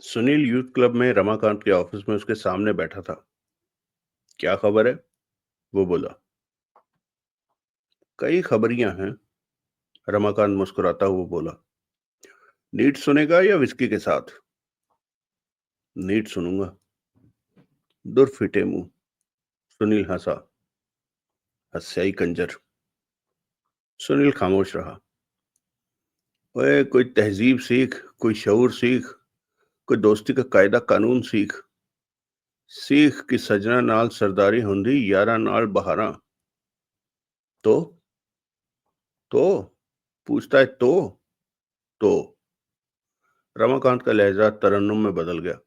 Sunil youth club में रमाकांत के office में उसके सामने बैठा था। क्या खबर है? वो बोला। कई खबरियां हैं। रमाकांत मुस्कुराता हुआ बोला। नीट सुनेगा या विस्की के साथ? नीट सुनूंगा। दूर फिटे मुंह। सुनील हंसा। हत्याई कंजर। सुनील खामोश रहा। ओए, कोई तहजीब सीख, कोई शऊर सीख, कोई दोस्ती का कायदा कानून सीख। सीख कि सजना नाल सरदारी हुंदी, यारा नाल बहारा। तो तो पूछता है तो रमाकांत का लहजा तरन्नुम में बदल गया।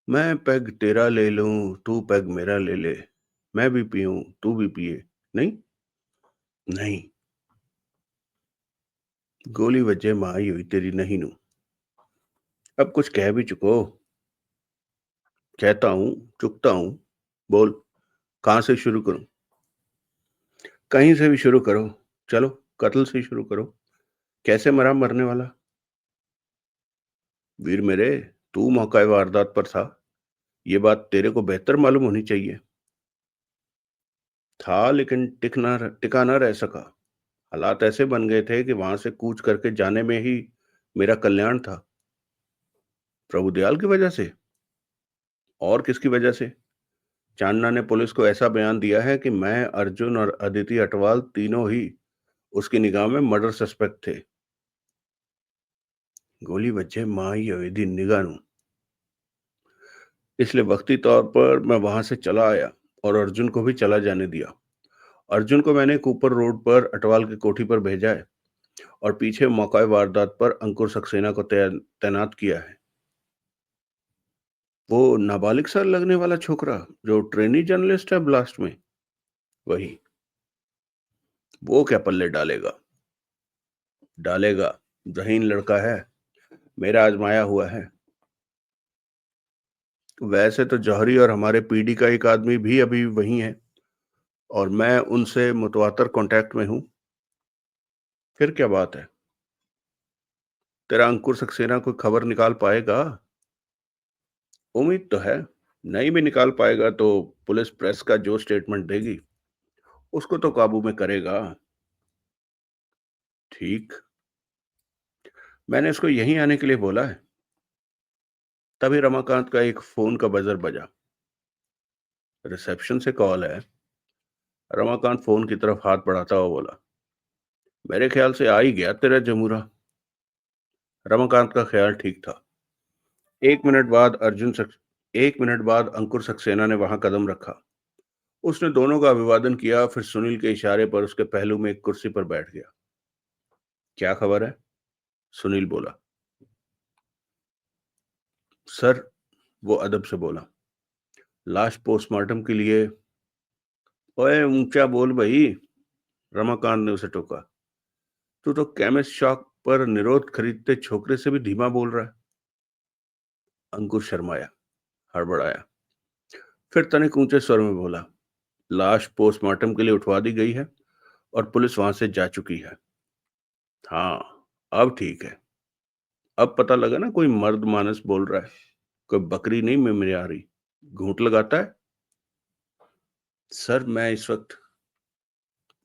मैं पैग तेरा ले लूं, तू पैग मेरा ले ले। मैं भी पीऊं, तू भी पिए। नहीं। नहीं। गोली वजह माई हुई तेरी नहीं नू। अब कुछ कह भी चुको। कहता हूं, चुकता हूं। बोल, कहां से शुरू करूं? कहीं से भी शुरू करो। चलो, कत्ल से शुरू करो। कैसे मरा मरने वाला? वीर मेरे, तू मौका वारदात पर था। ये बात तेरे को बेहतर मालूम होनी चाहिए। था, लेकिन टिका ना रह सका। हालात ऐसे बन गए थे कि वहां से कूच करके जाने में ही मेरा कल्याण था। प्रभु दयाल की वजह से? और किसकी वजह से? चांदना ने पुलिस को ऐसा बयान दिया है कि मैं, अर्जुन और अदिति अटवाल तीनों ही उसकी निगाह में मर्डर सस्पेक्ट थे। गोली बच्चे मां ही अवेदी निगाह नू। इसलिए वक्ती तौर पर मैं वहां से चला आया और अर्जुन को भी चला जाने दिया। अर्जुन को मैंने कूपर रोड पर अटवाल की कोठी पर भेजा है और पीछे मौका वारदात पर अंकुर सक्सेना को तैनात किया है। वो नाबालिग सा लगने वाला छोकरा जो ट्रेनी जर्नलिस्ट है ब्लास्ट में? वही। वो क्या पल्ले डालेगा? डालेगा। जहीन लड़का है। मेरा आजमाया हुआ है। वैसे तो जौहरी और हमारे पीडी का एक आदमी भी अभी वहीं है और मैं उनसे मुतवातर कांटेक्ट में हूं। फिर क्या बात है? तेरा अंकुर सक्सेना कोई खबर निकाल पाएगा? उम्मीद तो है। नहीं भी निकाल पाएगा तो पुलिस प्रेस का जो स्टेटमेंट देगी उसको तो काबू में करेगा। ठीक। मैंने इसको यहीं आने के लिए बोला है। तभी रमाकांत का एक फोन का बजर बजा। रिसेप्शन से कॉल है। रमाकांत फोन की तरफ हाथ बढ़ाता हुआ बोला। मेरे ख्याल से आ ही गया तेरा जमूरा। रमाकांत का ख्याल ठीक था। एक मिनट बाद एक मिनट बाद अंकुर सक्सेना ने वहां कदम रखा। उसने दोनों का अभिवादन किया, फिर सुनील के इशारे पर उसके पहलू में एक कुर्सी पर बैठ गया। क्या खबर है? सुनील बोला। सर, वो अदब से बोला, लाश पोस्टमार्टम के लिए। ओए, ऊंचा बोल भाई। रमाकांत ने उसे टोका। तू तो केमिस्ट शॉप पर निरोध खरीदते छोकरे से भी धीमा बोल रहा है। अंकुर शर्माया, हड़बड़ाया, फिर तनिक ऊंचे स्वर में बोला। लाश पोस्टमार्टम के लिए उठवा दी गई है और पुलिस वहां से जा चुकी है। हाँ, अब ठीक है। अब पता लगा ना, कोई मर्द मानस बोल रहा है। कोई बकरी नहीं मेरे आ रही। घूंट लगाता है। सर, मैं इस वक्त।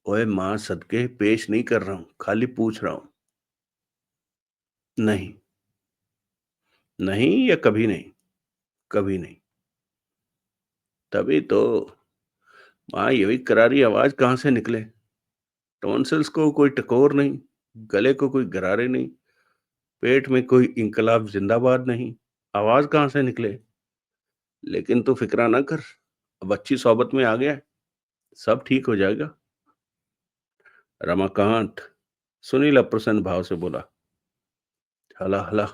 ओए मां सदके पेश नहीं कर रहा हूं, खाली पूछ रहा हूं। नहीं। नहीं या कभी नहीं? कभी नहीं। तभी तो। मां, ये भी करारी आवाज कहां से निकले? टॉन्सिल्स को कोई टकोर नहीं, गले को कोई गरारे नहीं, पेट में कोई इंकलाब जिंदाबाद नहीं। आवाज कहां से निकले? लेकिन तू फिक्रा ना कर। अब अच्छी सोबत में आ गया है, सब ठीक हो जाएगा। रमाकांत, सुनील अप्रसन्न भाव से बोला। हला हला।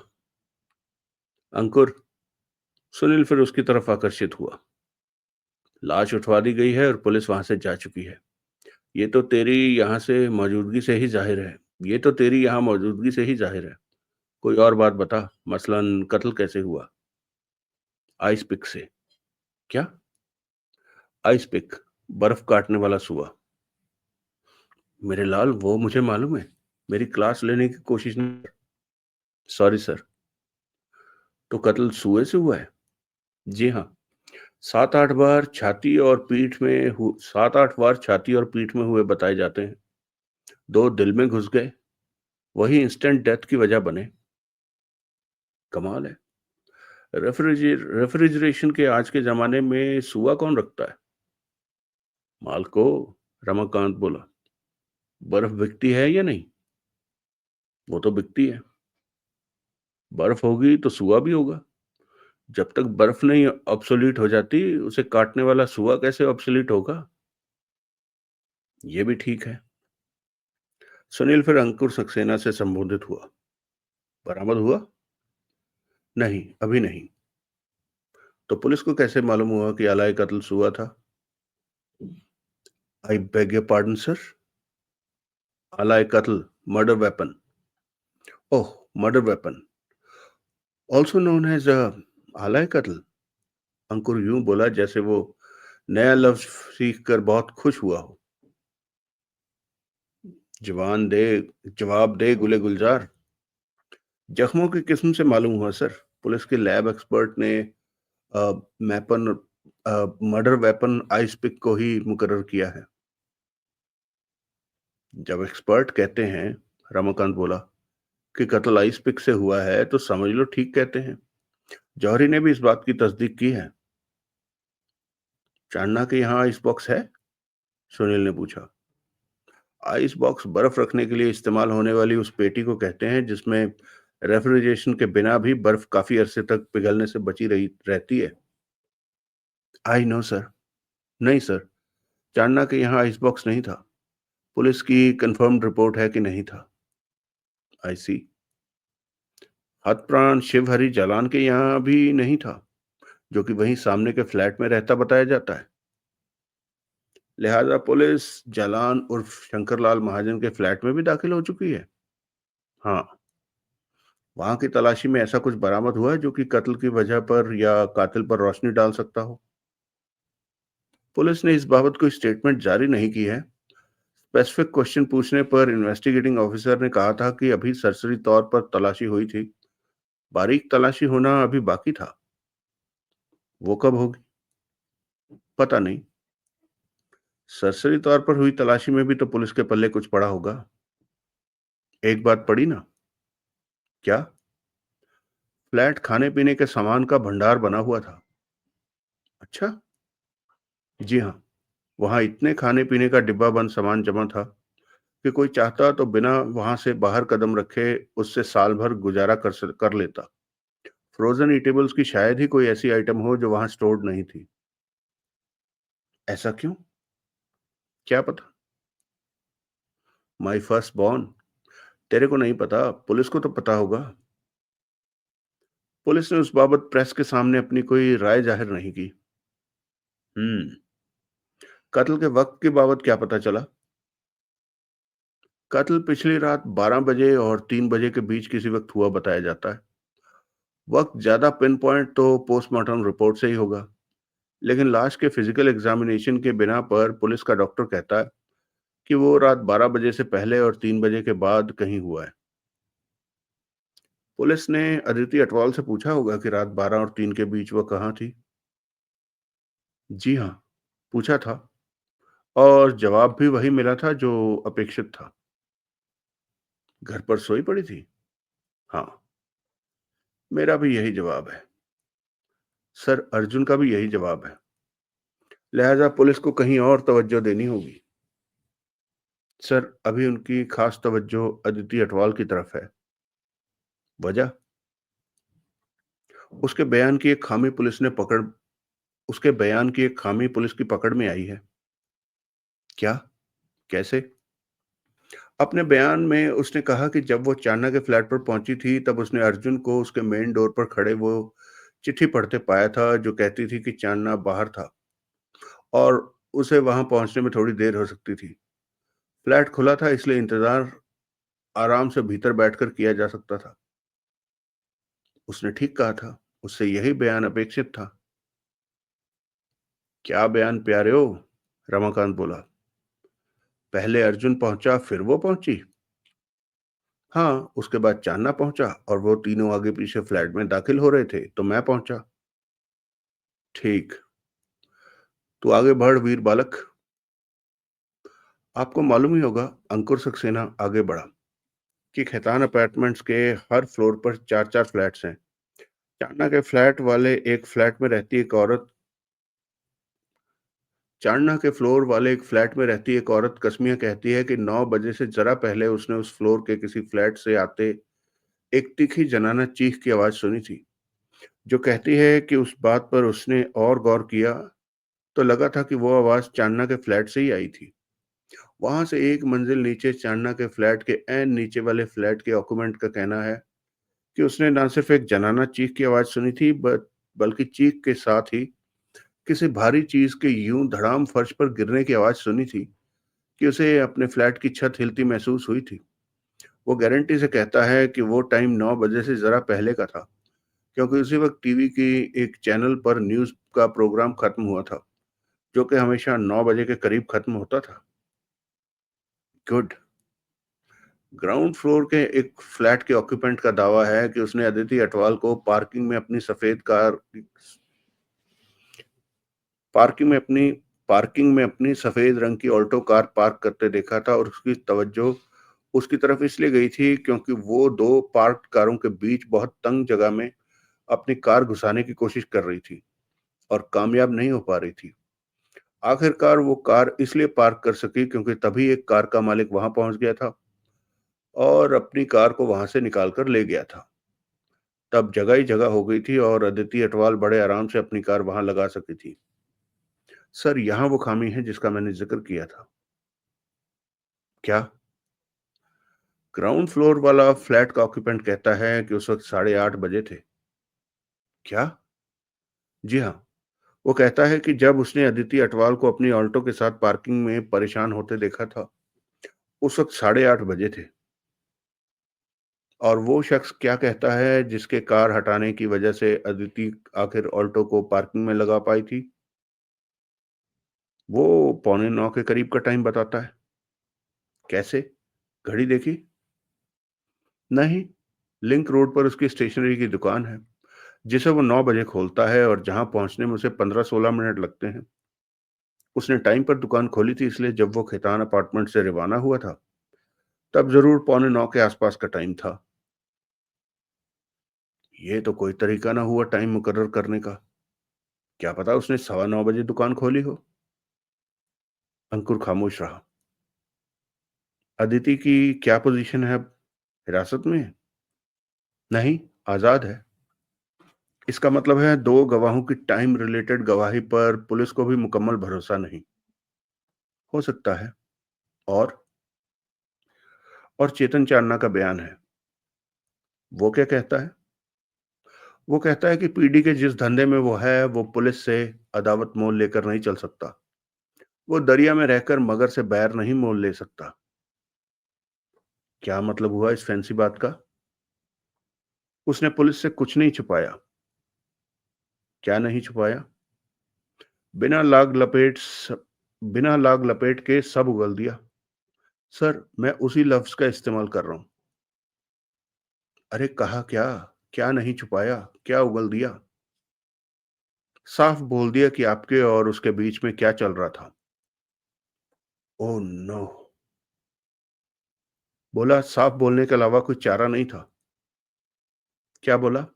अंकुर। सुनील फिर उसकी तरफ आकर्षित हुआ। लाश उठवा दी गई है और पुलिस वहां से जा चुकी है। ये तो तेरी यहाँ से मौजूदगी से ही जाहिर है। ये तो तेरी यहाँ मौजूदगी से ही जाहिर है। कोई और बात बता, मसलन कत्ल कैसे हुआ? आइस पिक से। क्या? आइस पिक, बर्फ काटने वाला सुआ। मेरे लाल, वो मुझे मालूम है। मेरी क्लास लेने की कोशिश नहीं। Sorry sir. तो कत्ल सुए से हुआ है? जी हाँ। 7-8 बार छाती और पीठ में 7-8 बार छाती और पीठ में हुए बताए जाते हैं। 2 दिल में घुस गए, वही इंस्टेंट डेथ की वजह बने। कमाल है। रेफ्रिजरेशन के आज के ज़माने में सुआ कौन रखता है? माल को, रमाकांत बोला। बर्फ बिकती है या नहीं? वो तो बिकती है। बर्फ होगी तो सुआ भी होगा। जब तक बर्फ नहीं ऑब्सोलीट हो जाती, उसे काटने वाला सुआ कैसे ऑब्सोलीट होगा? ये भी ठीक है। सुनील फिर अंकुर सक्सेना से संबोधित हुआ। बरामद हुआ? नहीं, अभी नहीं। तो पुलिस को कैसे मालूम हुआ कि आला कत्ल सुआ था? I beg your pardon sir? आला कत्ल, murder weapon. Oh, murder weapon, also known as आला कत्ल। अंकुर यूं बोला जैसे वो नया लफ्ज सीख कर बहुत खुश हुआ हो। जवान दे जवाब दे गुले गुलजार। जख्मों की किस्म से मालूम हुआ सर। पुलिस के लैब एक्सपर्ट ने मैपन मर्डर वेपन आइस पिक को ही मुकर्रर किया है। जब एक्सपर्ट कहते हैं, रमाकांत बोला, कि कत्ल आइस पिक से हुआ है तो समझ लो ठीक कहते हैं। जौहरी ने भी इस बात की तस्दीक की है। चांदना के यहाँ आइस बॉक्स है? सुनील ने पूछा। आइस बॉक्स बर्फ रखने के लिए इस्तेमाल होने वाली उस पेटी को कहते हैं जिसमें रेफ्रिजरेशन के बिना भी बर्फ काफी अरसे तक पिघलने से बची रही रहती है। I know sir. नहीं सर, चांदना के यहाँ आइस बॉक्स नहीं था। पुलिस की कंफर्म्ड रिपोर्ट है कि नहीं था। आई सी। हतप्राण शिवहरी जालान के यहाँ भी नहीं था, जो कि वहीं सामने के फ्लैट में रहता बताया जाता है। लिहाजा पुलिस जालान उर्फ शंकरलाल महाजन के फ्लैट में भी दाखिल हो चुकी है। हाँ। वहां की तलाशी में ऐसा कुछ बरामद हुआ है जो कि कत्ल की वजह पर या कातिल पर रोशनी डाल सकता हो? पुलिस ने इस बाबत कोई स्टेटमेंट जारी नहीं की है। स्पेसिफिक क्वेश्चन पूछने पर इन्वेस्टिगेटिंग ऑफिसर ने कहा था कि अभी सरसरी तौर पर तलाशी हुई थी। बारीक तलाशी होना अभी बाकी था। वो कब होगी? पता नहीं। सरसरी तौर पर हुई तलाशी में भी तो पुलिस के पल्ले कुछ पड़ा होगा। एक बात पड़ी ना। क्या? फ्लैट खाने पीने के सामान का भंडार बना हुआ था। अच्छा। जी हाँ। वहां इतने खाने पीने का डिब्बा बंद सामान जमा था कि कोई चाहता तो बिना वहां से बाहर कदम रखे उससे साल भर गुजारा कर लेता। फ्रोजन ईटेबल्स की शायद ही कोई ऐसी आइटम हो जो वहां स्टोर्ड नहीं थी। ऐसा क्यों? क्या पता। My first born. तेरे को नहीं पता, पुलिस को तो पता होगा। पुलिस ने उस बाबत प्रेस के सामने अपनी कोई राय जाहिर नहीं की। हम्म। कत्ल के वक्त के बाबत क्या पता चला? कत्ल पिछली रात 12 बजे और 3 बजे के बीच किसी वक्त हुआ बताया जाता है। वक्त ज्यादा पिन पॉइंट तो पोस्टमार्टम रिपोर्ट से ही होगा, लेकिन लाश के फिजिकल एग्जामिनेशन के बिना पर पुलिस का डॉक्टर कहता है कि वो रात 12 बजे से पहले और 3 बजे के बाद कहीं हुआ है। पुलिस ने अदिति अटवाल से पूछा होगा कि रात 12 और 3 के बीच वह कहाँ थी। जी हाँ, पूछा था, और जवाब भी वही मिला था जो अपेक्षित था। घर पर सोई पड़ी थी। हाँ। मेरा भी यही जवाब है। सर, अर्जुन का भी यही जवाब है। लिहाजा पुलिस को कहीं और तवज्जो देनी होगी। सर, अभी उनकी खास तवज्जो अदिति अटवाल की तरफ है। वजह? उसके बयान की एक खामी पुलिस ने पकड़ उसके बयान की एक खामी पुलिस की पकड़ में आई है। क्या? कैसे? अपने बयान में उसने कहा कि जब वो चांदना के फ्लैट पर पहुंची थी तब उसने अर्जुन को उसके मेन डोर पर खड़े वो चिट्ठी पढ़ते पाया था जो कहती थी कि चांदना बाहर था और उसे वहां पहुंचने में थोड़ी देर हो सकती थी। फ्लैट खुला था इसलिए इंतजार आराम से भीतर बैठकर किया जा सकता था। उसने ठीक कहा था। उससे यही बयान अपेक्षित था। क्या बयान प्यारे हो? रमाकांत बोला। पहले अर्जुन पहुंचा फिर वो पहुंची। हाँ, उसके बाद चांदना पहुंचा और वो तीनों आगे पीछे फ्लैट में दाखिल हो रहे थे तो मैं पहुंचा। ठीक। तू आगे बढ़ वीर बालक। आपको मालूम ही होगा। अंकुर सक्सेना आगे बढ़ा कि खैतान अपार्टमेंट्स के हर फ्लोर पर चार चार फ्लैट्स हैं। चांदना के फ्लैट वाले एक फ्लैट में रहती एक औरत चांदना के फ्लोर वाले एक फ्लैट में रहती एक औरत कस्मिया कहती है कि 9 बजे से जरा पहले उसने उस फ्लोर के किसी फ्लैट से आते एक तीखी जनाना चीख की आवाज सुनी थी, जो कहती है कि उस बात पर उसने और गौर किया तो लगा था कि वो आवाज चांदना के फ्लैट से ही आई थी। वहां से एक मंजिल नीचे चांदना के फ्लैट के एन नीचे वाले फ्लैट के ऑक्यूपेंट का कहना है कि उसने ना सिर्फ एक जनाना चीख की आवाज सुनी थी बल्कि चीख के साथ ही किसी भारी चीज के यूं धड़ाम फर्श पर गिरने की आवाज सुनी थी कि उसे अपने फ्लैट की छत हिलती महसूस हुई थी। वो गारंटी से कहता है कि वो टाइम 9 बजे से जरा पहले का था, क्योंकि उसी वक्त टीवी की एक चैनल पर न्यूज का प्रोग्राम खत्म हुआ था, जो कि हमेशा 9 बजे के करीब खत्म होता था। गुड। ग्राउंड फ्लोर के एक फ्लैट के ऑक्यूपेंट का दावा है कि उसने अदिति अटवाल को पार्किंग में अपनी पार्किंग में अपनी सफेद रंग की ऑल्टो कार पार्क करते देखा था और उसकी तवज्जो उसकी तरफ इसलिए गई थी क्योंकि वो दो पार्क्ड कारों के बीच बहुत तंग जगह में अपनी कार घुसाने की कोशिश कर रही थी और कामयाब नहीं हो पा रही थी। आखिरकार वो कार इसलिए पार्क कर सकी क्योंकि तभी एक कार का मालिक वहां पहुंच गया था और अपनी कार को वहां से निकाल कर ले गया था। तब जगह ही जगह हो गई थी और अदिति अटवाल बड़े आराम से अपनी कार वहां लगा सकी थी। सर, यहाँ वो खामी है जिसका मैंने जिक्र किया था। क्या? ग्राउंड फ्लोर वाला फ्लैट का ऑक्यूपेंट कहता है कि उस वक्त 8:30 बजे थे। क्या? जी हाँ। वो कहता है कि जब उसने अदिति अटवाल को अपनी ऑल्टो के साथ पार्किंग में परेशान होते देखा था, उस वक्त 8:30 बजे थे। और वो शख्स क्या कहता है जिसके कार हटाने की वजह से अदिति आखिर ऑल्टो को पार्किंग में लगा पाई थी? वो 8:45 के करीब का टाइम बताता है। कैसे? घड़ी देखी? नहीं। लिंक रोड पर उसकी स्टेशनरी की दुकान है, जिसे वो 9 बजे खोलता है और जहां पहुंचने में उसे 15-16 मिनट लगते हैं। उसने टाइम पर दुकान खोली थी, इसलिए जब वो खैतान अपार्टमेंट से रवाना हुआ था तब जरूर 8:45 के आसपास का टाइम था। ये तो कोई तरीका ना हुआ टाइम मुकर्रर करने का। क्या पता उसने 9:15 बजे दुकान खोली हो। अंकुर खामोश रहा। अदिति की क्या पोजीशन है अब? हिरासत में है? नहीं, आजाद है। इसका मतलब है दो गवाहों की टाइम रिलेटेड गवाही पर पुलिस को भी मुकम्मल भरोसा नहीं। हो सकता है। और और चेतन चांदना का बयान है। वो क्या कहता है? वो कहता है कि पीडी के जिस धंधे में वो है, वो पुलिस से अदावत मोल लेकर नहीं चल सकता। वो दरिया में रहकर मगर से बैर नहीं मोल ले सकता। क्या मतलब हुआ इस फैंसी बात का? उसने पुलिस से कुछ नहीं छुपाया। क्या नहीं छुपाया? बिना लाग लपेट स- बिना लाग लपेट के सब उगल दिया। सर, मैं उसी लफ्ज का इस्तेमाल कर रहा हूं। अरे कहा क्या? क्या नहीं छुपाया? क्या उगल दिया? साफ बोल दिया कि आपके और उसके बीच में क्या चल रहा था। Oh no. बोला साफ बोलने के अलावा कोई चारा नहीं था। क्या बोला?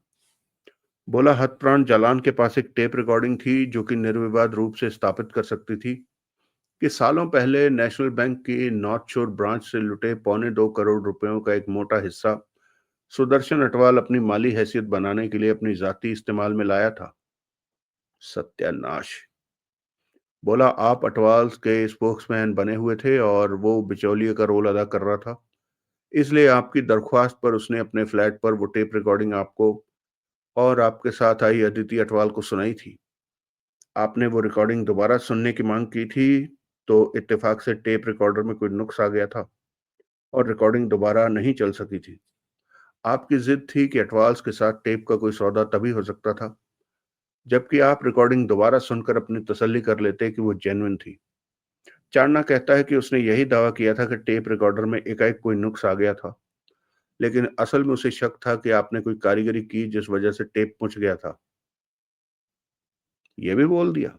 बोला हथप्राण जालान के पास एक टेप रिकॉर्डिंग थी जो कि निर्विवाद रूप से स्थापित कर सकती थी कि सालों पहले नेशनल बैंक की नॉर्थ शोर ब्रांच से लुटे 2.25 करोड़ रुपयों का एक मोटा हिस्सा सुदर्शन अटवाल अपनी माली हैसियत बनाने के लिए अपनी जाति इस्तेमाल में लाया था। सत्यानाश। बोला आप अटवाल के स्पोक्समैन बने हुए थे और वो बिचौलिए का रोल अदा कर रहा था, इसलिए आपकी दरख्वास्त पर उसने अपने फ्लैट पर वो टेप रिकॉर्डिंग आपको और आपके साथ आई अदिति अटवाल को सुनाई थी। आपने वो रिकॉर्डिंग दोबारा सुनने की मांग की थी तो इत्तेफाक से टेप रिकॉर्डर में कोई नुक्स आ गया था और रिकॉर्डिंग दोबारा नहीं चल सकी थी। आपकी जिद थी कि अटवाल्स के साथ टेप का कोई सौदा तभी हो सकता था जबकि आप रिकॉर्डिंग दोबारा सुनकर अपनी तसल्ली कर लेते कि वो जेन्युइन थी। चांदना कहता है कि उसने यही दावा किया था कि टेप रिकॉर्डर में एकाएक कोई नुक्स आ गया था, लेकिन असल में उसे शक था कि आपने कोई कारीगरी की जिस वजह से टेप मुँच गया था। ये भी बोल दिया?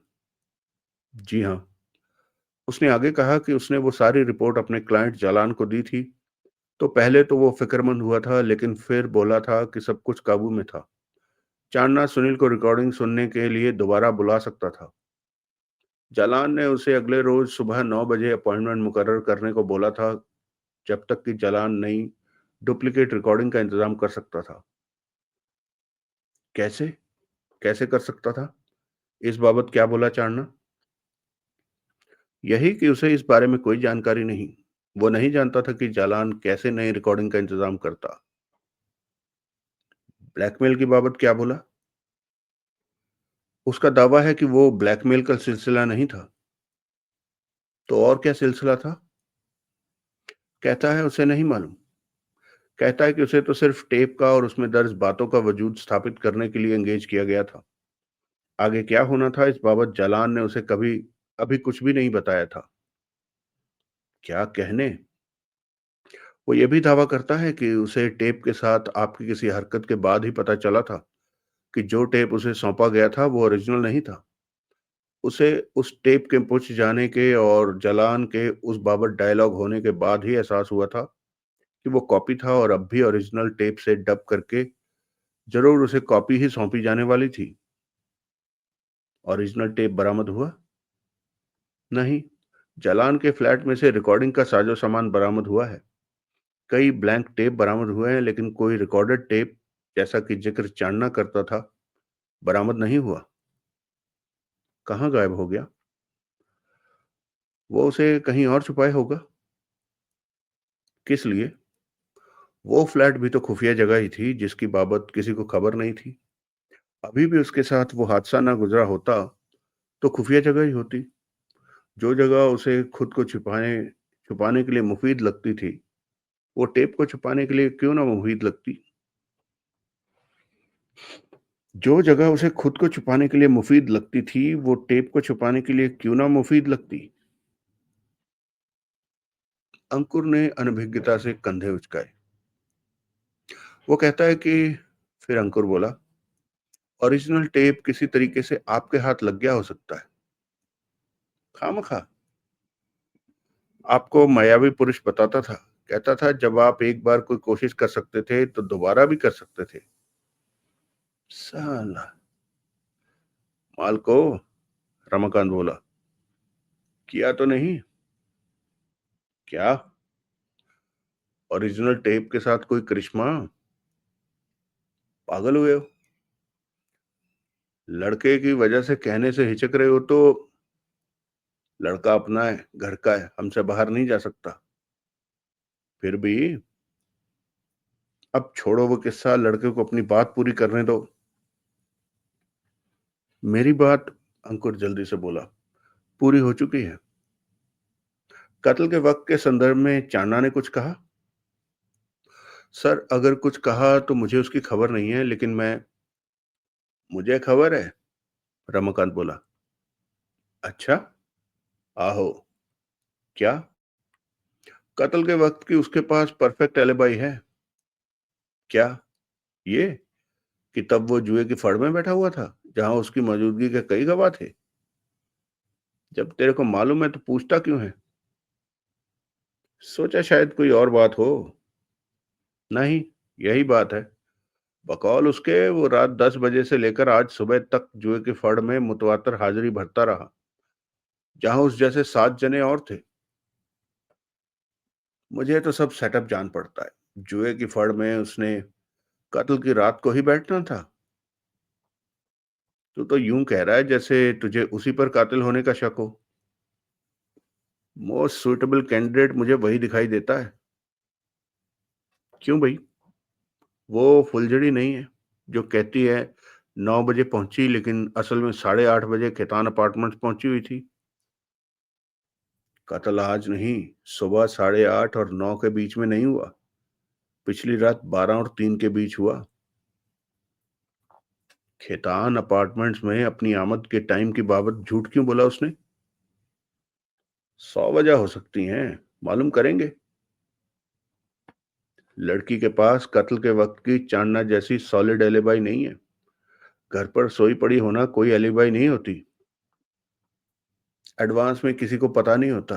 जी हाँ। उसने आगे कहा कि उसने वो सारी रिपोर्ट अपने क्लाइंट जालान को दी थी। तो पहले तो वो फ़िक्रमंद हुआ था, लेकिन फिर बोला था कि सब कुछ काबू में था। चांदना सुनील को रिकॉर्डिंग सुनने के लिए दोबारा बुला सकता था। जालान ने उसे अगले रोज़ सुबह 9 बजे अपॉइंटमेंट मुकर्रर करने को बोला था, जब तक कि जालान नई डुप्लिकेट रिकॉर्डिंग का इंतज़ाम कर सकता था। कैसे? कैसे कर सकता था? इस बाबत क्या बोला चांदना? यही कि उसे इस बारे में कोई जानकारी नहीं। वो नहीं जानता था कि जालान कैसे नई रिकॉर्डिंग का इंतज़ाम करता। ब्लैकमेल की बाबत क्या बोला? उसका दावा है कि वो ब्लैकमेल का सिलसिला नहीं था। तो और क्या सिलसिला था? कहता है उसे नहीं मालूम। कहता है कि उसे तो सिर्फ टेप का और उसमें दर्ज बातों का वजूद स्थापित करने के लिए एंगेज किया गया था। आगे क्या होना था इस बाबत जालान ने उसे कभी अभी कुछ भी नहीं बताया था। क्या कहने? वो ये भी दावा करता है कि उसे टेप के साथ आपकी किसी हरकत के बाद ही पता चला था कि जो टेप उसे सौंपा गया था वो ओरिजिनल नहीं था। उसे उस टेप के पुछ जाने के और जालान के उस बाबत डायलॉग होने के बाद ही एहसास हुआ था कि वो कॉपी था और अब भी ओरिजिनल टेप से डब करके ज़रूर उसे कॉपी ही सौंपी जाने वाली थी। ओरिजिनल टेप बरामद हुआ? नहीं। जालान के फ्लैट में से रिकॉर्डिंग का साजो सामान बरामद हुआ है। कई ब्लैंक टेप बरामद हुए हैं, लेकिन कोई रिकॉर्डेड टेप, जैसा कि जिक्र चांदना करता था, बरामद नहीं हुआ। कहाँ गायब हो गया? वो उसे कहीं और छुपाए होगा। किस लिए? वो फ्लैट भी तो खुफिया जगह ही थी जिसकी बाबत किसी को खबर नहीं थी। अभी भी उसके साथ वो हादसा ना गुजरा होता तो खुफिया जगह ही होती। जो जगह उसे खुद को छिपाने छुपाने के लिए मुफीद लगती थी, वो टेप को छुपाने के लिए क्यों ना मुफीद लगती? जो जगह उसे खुद को छुपाने के लिए मुफीद लगती थी, वो टेप को छुपाने के लिए क्यों ना मुफीद लगती? अंकुर ने अनभिज्ञता से कंधे उचकाए। वो कहता है कि फिर अंकुर बोला, ओरिजिनल टेप किसी तरीके से आपके हाथ लग गया हो सकता है। खामखा। आपको मायावी पुरुष बताता था। कहता था जब आप एक बार कोई कोशिश कर सकते थे तो दोबारा भी कर सकते थे। साला। मालको, रमाकांत बोला। किया तो नहीं? क्या? ओरिजिनल टेप के साथ कोई करिश्मा? पागल हुए हो? लड़के की वजह से कहने से हिचक रहे हो तो? लड़का अपना है, घर का है, हमसे बाहर नहीं जा सकता। फिर भी अब छोड़ो वो किस्सा, लड़के को अपनी बात पूरी करने दो। मेरी बात, अंकुर जल्दी से बोला, पूरी हो चुकी है। कत्ल के वक्त के संदर्भ में चांदना ने कुछ कहा? सर, अगर कुछ कहा तो मुझे उसकी खबर नहीं है, लेकिन मैं मुझे खबर है, रमाकांत बोला। अच्छा? आहो। क्या? कत्ल के वक्त की उसके पास परफेक्ट एलिबाई है। क्या? ये कि तब वो जुए की फड़ में बैठा हुआ था, जहां उसकी मौजूदगी के कई गवाह थे। जब तेरे को मालूम है तो पूछता क्यों है? सोचा शायद कोई और बात हो। नहीं, यही बात है। बकौल उसके वो रात 10 बजे से लेकर आज सुबह तक जुए की फड़ में मुतवातर हाजिरी भरता रहा, जहां उस जैसे 7 जने और थे। मुझे तो सब सेटअप जान पड़ता है। जुए की फड़ में उसने कत्ल की रात को ही बैठना था। तू तो यूं कह रहा है जैसे तुझे उसी पर कातिल होने का शक हो। मोस्ट सुटेबल कैंडिडेट मुझे वही दिखाई देता है। क्यों भाई? वो फुलझड़ी नहीं है जो कहती है 9 बजे पहुंची, लेकिन असल में 8:30 बजे खेतान अपार्टमेंट्स पहुंची हुई थी। कत्ल आज नहीं, सुबह 8:30 और 9 के बीच में नहीं हुआ। पिछली रात 12 और 3 के बीच हुआ। खेतान अपार्टमेंट्स में अपनी आमद के टाइम की बाबत झूठ क्यों बोला उसने? 100 वजह हो सकती हैं, मालूम करेंगे। लड़की के पास कत्ल के वक्त की चांदना जैसी सॉलिड एलिबाई नहीं है। घर पर सोई पड़ी होना कोई एलिबाई नहीं होती। एडवांस में किसी को पता नहीं होता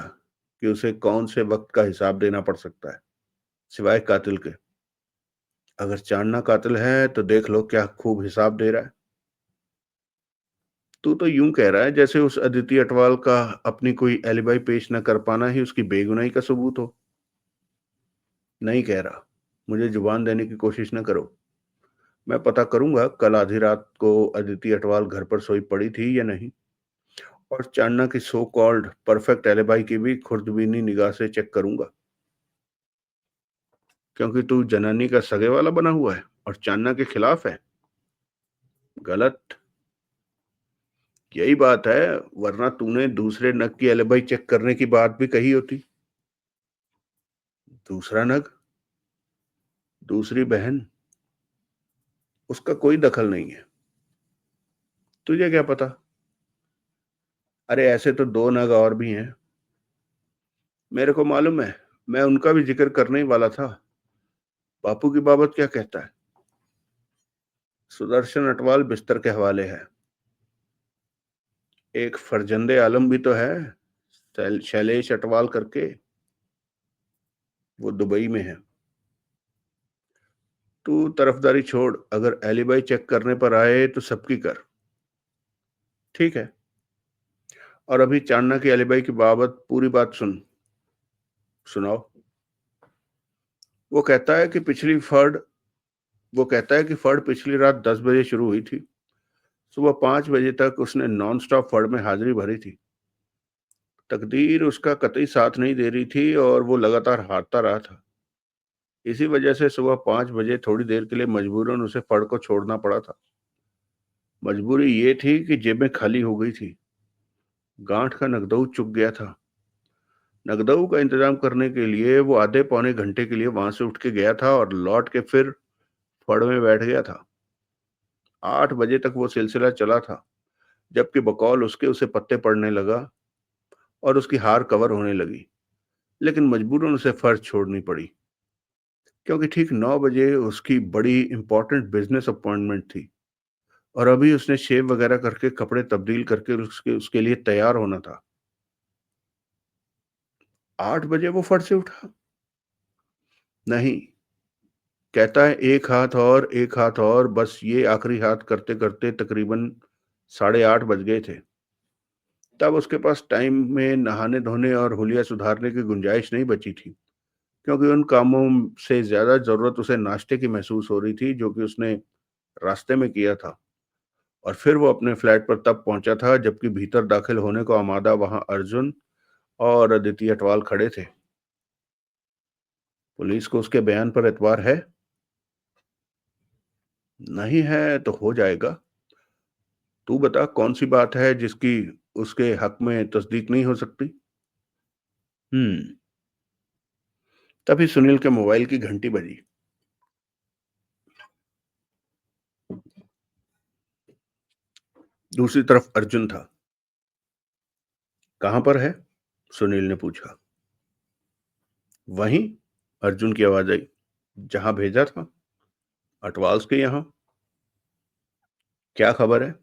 कि उसे कौन से वक्त का हिसाब देना पड़ सकता है, सिवाय कातिल के। अगर चांदना कातिल है तो देख लो क्या खूब हिसाब दे रहा है। तू तो यूं कह रहा है जैसे उस अदिति अटवाल का अपनी कोई एलिबाई पेश न कर पाना ही उसकी बेगुनाही का सबूत हो। नहीं कह रहा। मुझे जुबान देने की कोशिश न करो। मैं पता करूंगा कल आधी रात को अदिति अटवाल घर पर सोई पड़ी थी या नहीं, और चांदना की सो कॉल्ड परफेक्ट एलिबाई की भी खुर्दबीनी निगाह से चेक करूंगा। क्योंकि तू जनानी का सगे वाला बना हुआ है और चांदना के खिलाफ है। गलत। यही बात है, वरना तूने दूसरे नग की एलिबाई चेक करने की बात भी कही होती। दूसरा नग? दूसरी बहन? उसका कोई दखल नहीं है। तुझे क्या पता? अरे ऐसे तो दो नग और भी हैं। मेरे को मालूम है। मैं उनका भी जिक्र करने ही वाला था। बापू की बाबत क्या कहता है? सुदर्शन अटवाल बिस्तर के हवाले है। एक फरजंदे आलम भी तो है, शैलेश अटवाल करके। वो दुबई में है। तू तरफदारी छोड़, अगर एलिबाई चेक करने पर आए तो सबकी कर। ठीक है। और अभी चांदना की एलिबाई की बाबत पूरी बात सुनाओ। वो कहता है कि पिछली फर्ड वो कहता है कि फर्ड पिछली रात 10 बजे शुरू हुई थी। सुबह 5 बजे तक उसने नॉन स्टॉप फर्ड में हाजिरी भरी थी। तकदीर उसका कतई साथ नहीं दे रही थी और वो लगातार हारता रहा था। इसी वजह से सुबह 5 बजे थोड़ी देर के लिए मजबूरन उसे फर्ड को छोड़ना पड़ा था। मजबूरी ये थी कि जेबें खाली हो गई थी। गांठ का नकदऊ चुक गया था। नकदऊ का इंतजाम करने के लिए वो आधे पौने घंटे के लिए वहां से उठ के गया था और लौट के फिर फड़ में बैठ गया था। 8 बजे तक वो सिलसिला चला था, जबकि बकौल उसके उसे पत्ते पड़ने लगा और उसकी हार कवर होने लगी। लेकिन मजबूरन उसे फर्ज छोड़नी पड़ी, क्योंकि ठीक 9 बजे उसकी बड़ी इंपॉर्टेंट बिजनेस अपॉइंटमेंट थी और अभी उसने शेव वगैरह करके कपड़े तब्दील करके उसके उसके लिए तैयार होना था। 8 बजे वो फट से उठा? नहीं। कहता है एक हाथ और, बस ये आखिरी हाथ करते करते तकरीबन 8:30 बज गए थे। तब उसके पास टाइम में नहाने धोने और हुलिया सुधारने की गुंजाइश नहीं बची थी, क्योंकि उन कामों से ज्यादा जरूरत उसे नाश्ते की महसूस हो रही थी, जो कि उसने रास्ते में किया था। और फिर वो अपने फ्लैट पर तब पहुंचा था जबकि भीतर दाखिल होने को आमादा वहां अर्जुन और अदिति अटवाल खड़े थे। पुलिस को उसके बयान पर एतबार है? नहीं है तो हो जाएगा। तू बता कौन सी बात है जिसकी उसके हक में तस्दीक नहीं हो सकती। हम्म। तभी सुनील के मोबाइल की घंटी बजी। दूसरी तरफ अर्जुन था। कहां पर है? सुनील ने पूछा। वहीं, अर्जुन की आवाज आई। जहां भेजा था? अटवाल्स के यहाँ। क्या खबर है?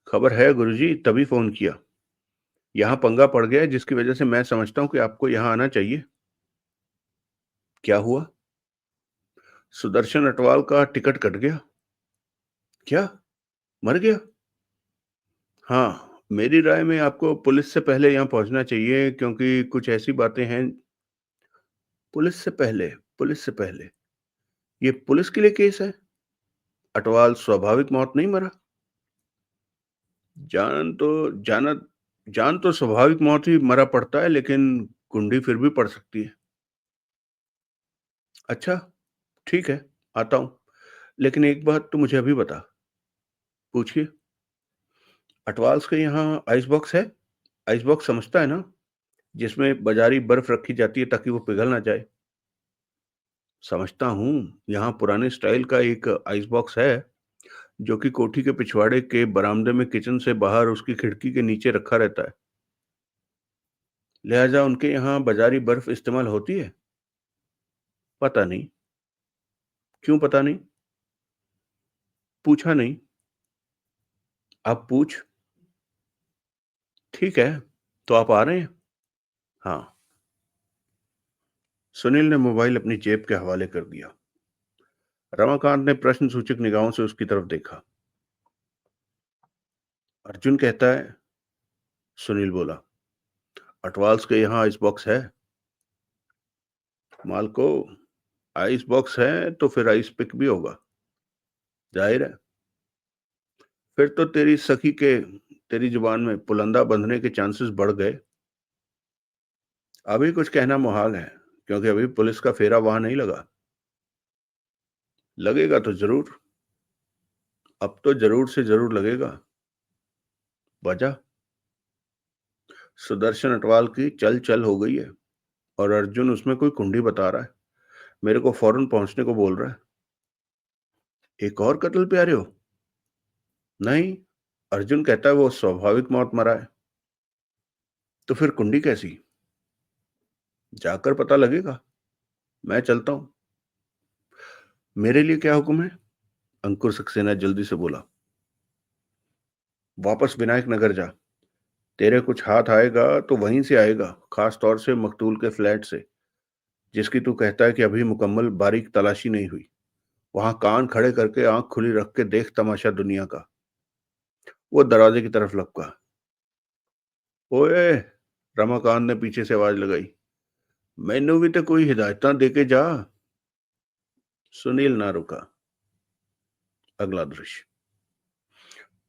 खबर है गुरुजी, तभी फोन किया। यहाँ पंगा पड़ गया है जिसकी वजह से मैं समझता हूँ कि आपको यहाँ आना चाहिए। क्या हुआ? सुदर्शन अटवाल का टिकट कट गया। क्या? मर गया? हाँ, मेरी राय में आपको पुलिस से पहले यहाँ पहुंचना चाहिए, क्योंकि कुछ ऐसी बातें हैं। पुलिस से पहले? पुलिस से पहले? ये पुलिस के लिए केस है? अटवाल स्वाभाविक मौत नहीं मरा? जान तो जाना जान तो स्वाभाविक मौत ही मरा पड़ता है, लेकिन कुंडी फिर भी पड़ सकती है। अच्छा, ठीक है, आता हूँ। लेकिन एक बात तो मुझे अभी बता। पूछिए। अटवाल्स के यहाँ आइस बॉक्स है? आइस बॉक्स समझता है ना, जिसमें बाजारी बर्फ रखी जाती है ताकि वो पिघल ना जाए। समझता हूँ। यहाँ पुराने स्टाइल का एक आइस बॉक्स है, जो कि कोठी के पिछवाड़े के बरामदे में किचन से बाहर उसकी खिड़की के नीचे रखा रहता है। लिहाजा उनके यहाँ बाजारी बर्फ इस्तेमाल होती है। पता नहीं। क्यों पता नहीं? पूछा नहीं। अब पूछ। ठीक है, तो आप आ रहे हैं? हाँ। सुनील ने मोबाइल अपनी जेब के हवाले कर दिया। रमाकांत ने प्रश्नसूचक निगाहों से उसकी तरफ देखा। अर्जुन कहता है, सुनील बोला, अटवाल्स के यहाँ आइस बॉक्स है? मालको, आइस बॉक्स है तो फिर आइस पिक भी होगा, जाहिर है। फिर तो तेरी जुबान में पुलंदा बंधने के चांसेस बढ़ गए। अभी कुछ कहना मुहाल है, क्योंकि अभी पुलिस का फेरा वहां नहीं लगा। लगेगा तो जरूर। अब तो जरूर से जरूर लगेगा। वजह? सुदर्शन अटवाल की चल चल हो गई है, और अर्जुन उसमें कोई कुंडी बता रहा है। मेरे को फौरन पहुंचने को बोल रहा है। एक और कत्ल पे आ रहे हो? नहीं, अर्जुन कहता है वो स्वाभाविक मौत मरा है। तो फिर कुंडी कैसी? जाकर पता लगेगा। मैं चलता हूं। मेरे लिए क्या हुक्म है? अंकुर सक्सेना जल्दी से बोला। वापस विनायक नगर जा। तेरे कुछ हाथ आएगा तो वहीं से आएगा, खास तौर से मकतूल के फ्लैट से, जिसकी तू कहता है कि अभी मुकम्मल बारीक तलाशी नहीं हुई। वहां कान खड़े करके आंख खुली रख के देख तमाशा दुनिया का। वो दरवाजे की तरफ लपका। ओए, रमाकांत ने पीछे से आवाज लगाई। मैनू भी तो कोई हिदायतां दे के जा। सुनील ना रुका। अगला दृश्य।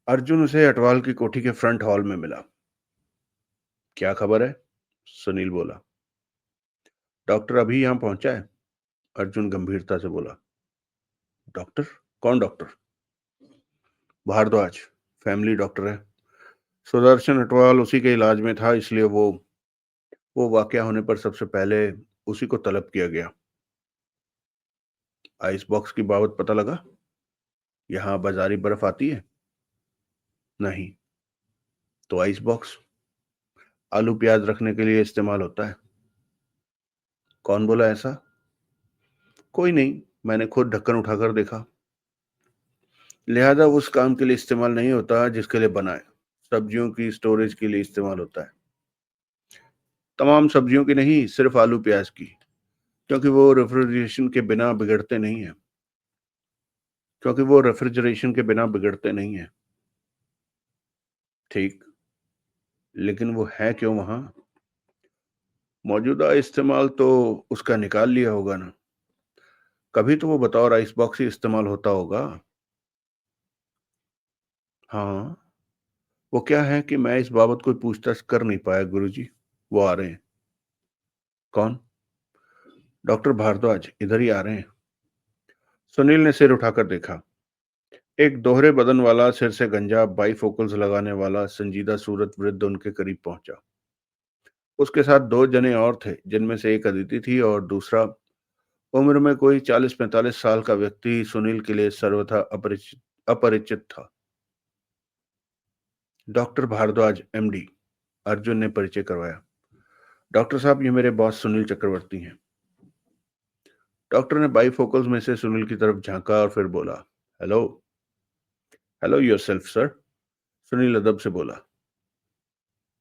अर्जुन उसे अटवाल की कोठी के फ्रंट हॉल में मिला। क्या खबर है? सुनील बोला। डॉक्टर अभी यहां पहुंचा है, अर्जुन गंभीरता से बोला। डॉक्टर? कौन डॉक्टर? भारद्वाज, फैमिली डॉक्टर है। सुदर्शन अटवाल उसी के इलाज में था, इसलिए वो वाकया होने पर सबसे पहले उसी को तलब किया गया। आइस बॉक्स की बाबत पता लगा? यहाँ बाजारी बर्फ आती है? नहीं। तो आइस बॉक्स आलू प्याज रखने के लिए इस्तेमाल होता है। कौन बोला ऐसा? कोई नहीं, मैंने खुद ढक्कन उठाकर देखा। लिहाजा उस काम के लिए इस्तेमाल नहीं होता जिसके लिए बना है। सब्जियों की स्टोरेज के लिए इस्तेमाल होता है। तमाम सब्जियों की नहीं, सिर्फ आलू प्याज की, क्योंकि वो रेफ्रिजरेशन के बिना बिगड़ते नहीं है। ठीक, लेकिन वो है क्यों वहां? मौजूदा इस्तेमाल तो उसका निकाल लिया होगा ना। कभी तो वो बतौर आइस बॉक्स ही इस्तेमाल होता होगा। हाँ। वो क्या है कि मैं इस बाबत कोई पूछताछ कर नहीं पाया गुरुजी। वो आ रहे हैं। कौन? डॉक्टर भारद्वाज इधर ही आ रहे हैं। सुनील ने सिर उठाकर देखा। एक दोहरे बदन वाला, सिर से गंजा, बाईफोकल्स लगाने वाला संजीदा सूरत वृद्ध उनके करीब पहुंचा। उसके साथ दो जने और थे, जिनमें से एक अदिति थी और दूसरा उम्र में कोई 40-45 साल का व्यक्ति सुनील के लिए सर्वथा अपरिचित अपरिचित था। डॉक्टर भारद्वाज, एमडी, अर्जुन ने परिचय करवाया। डॉक्टर साहब, ये मेरे बॉस सुनील चक्रवर्ती हैं। डॉक्टर ने बाईफोकल्स में से सुनील की तरफ झांका और फिर बोला, hello. Hello yourself sir, Sunil अदब से बोला।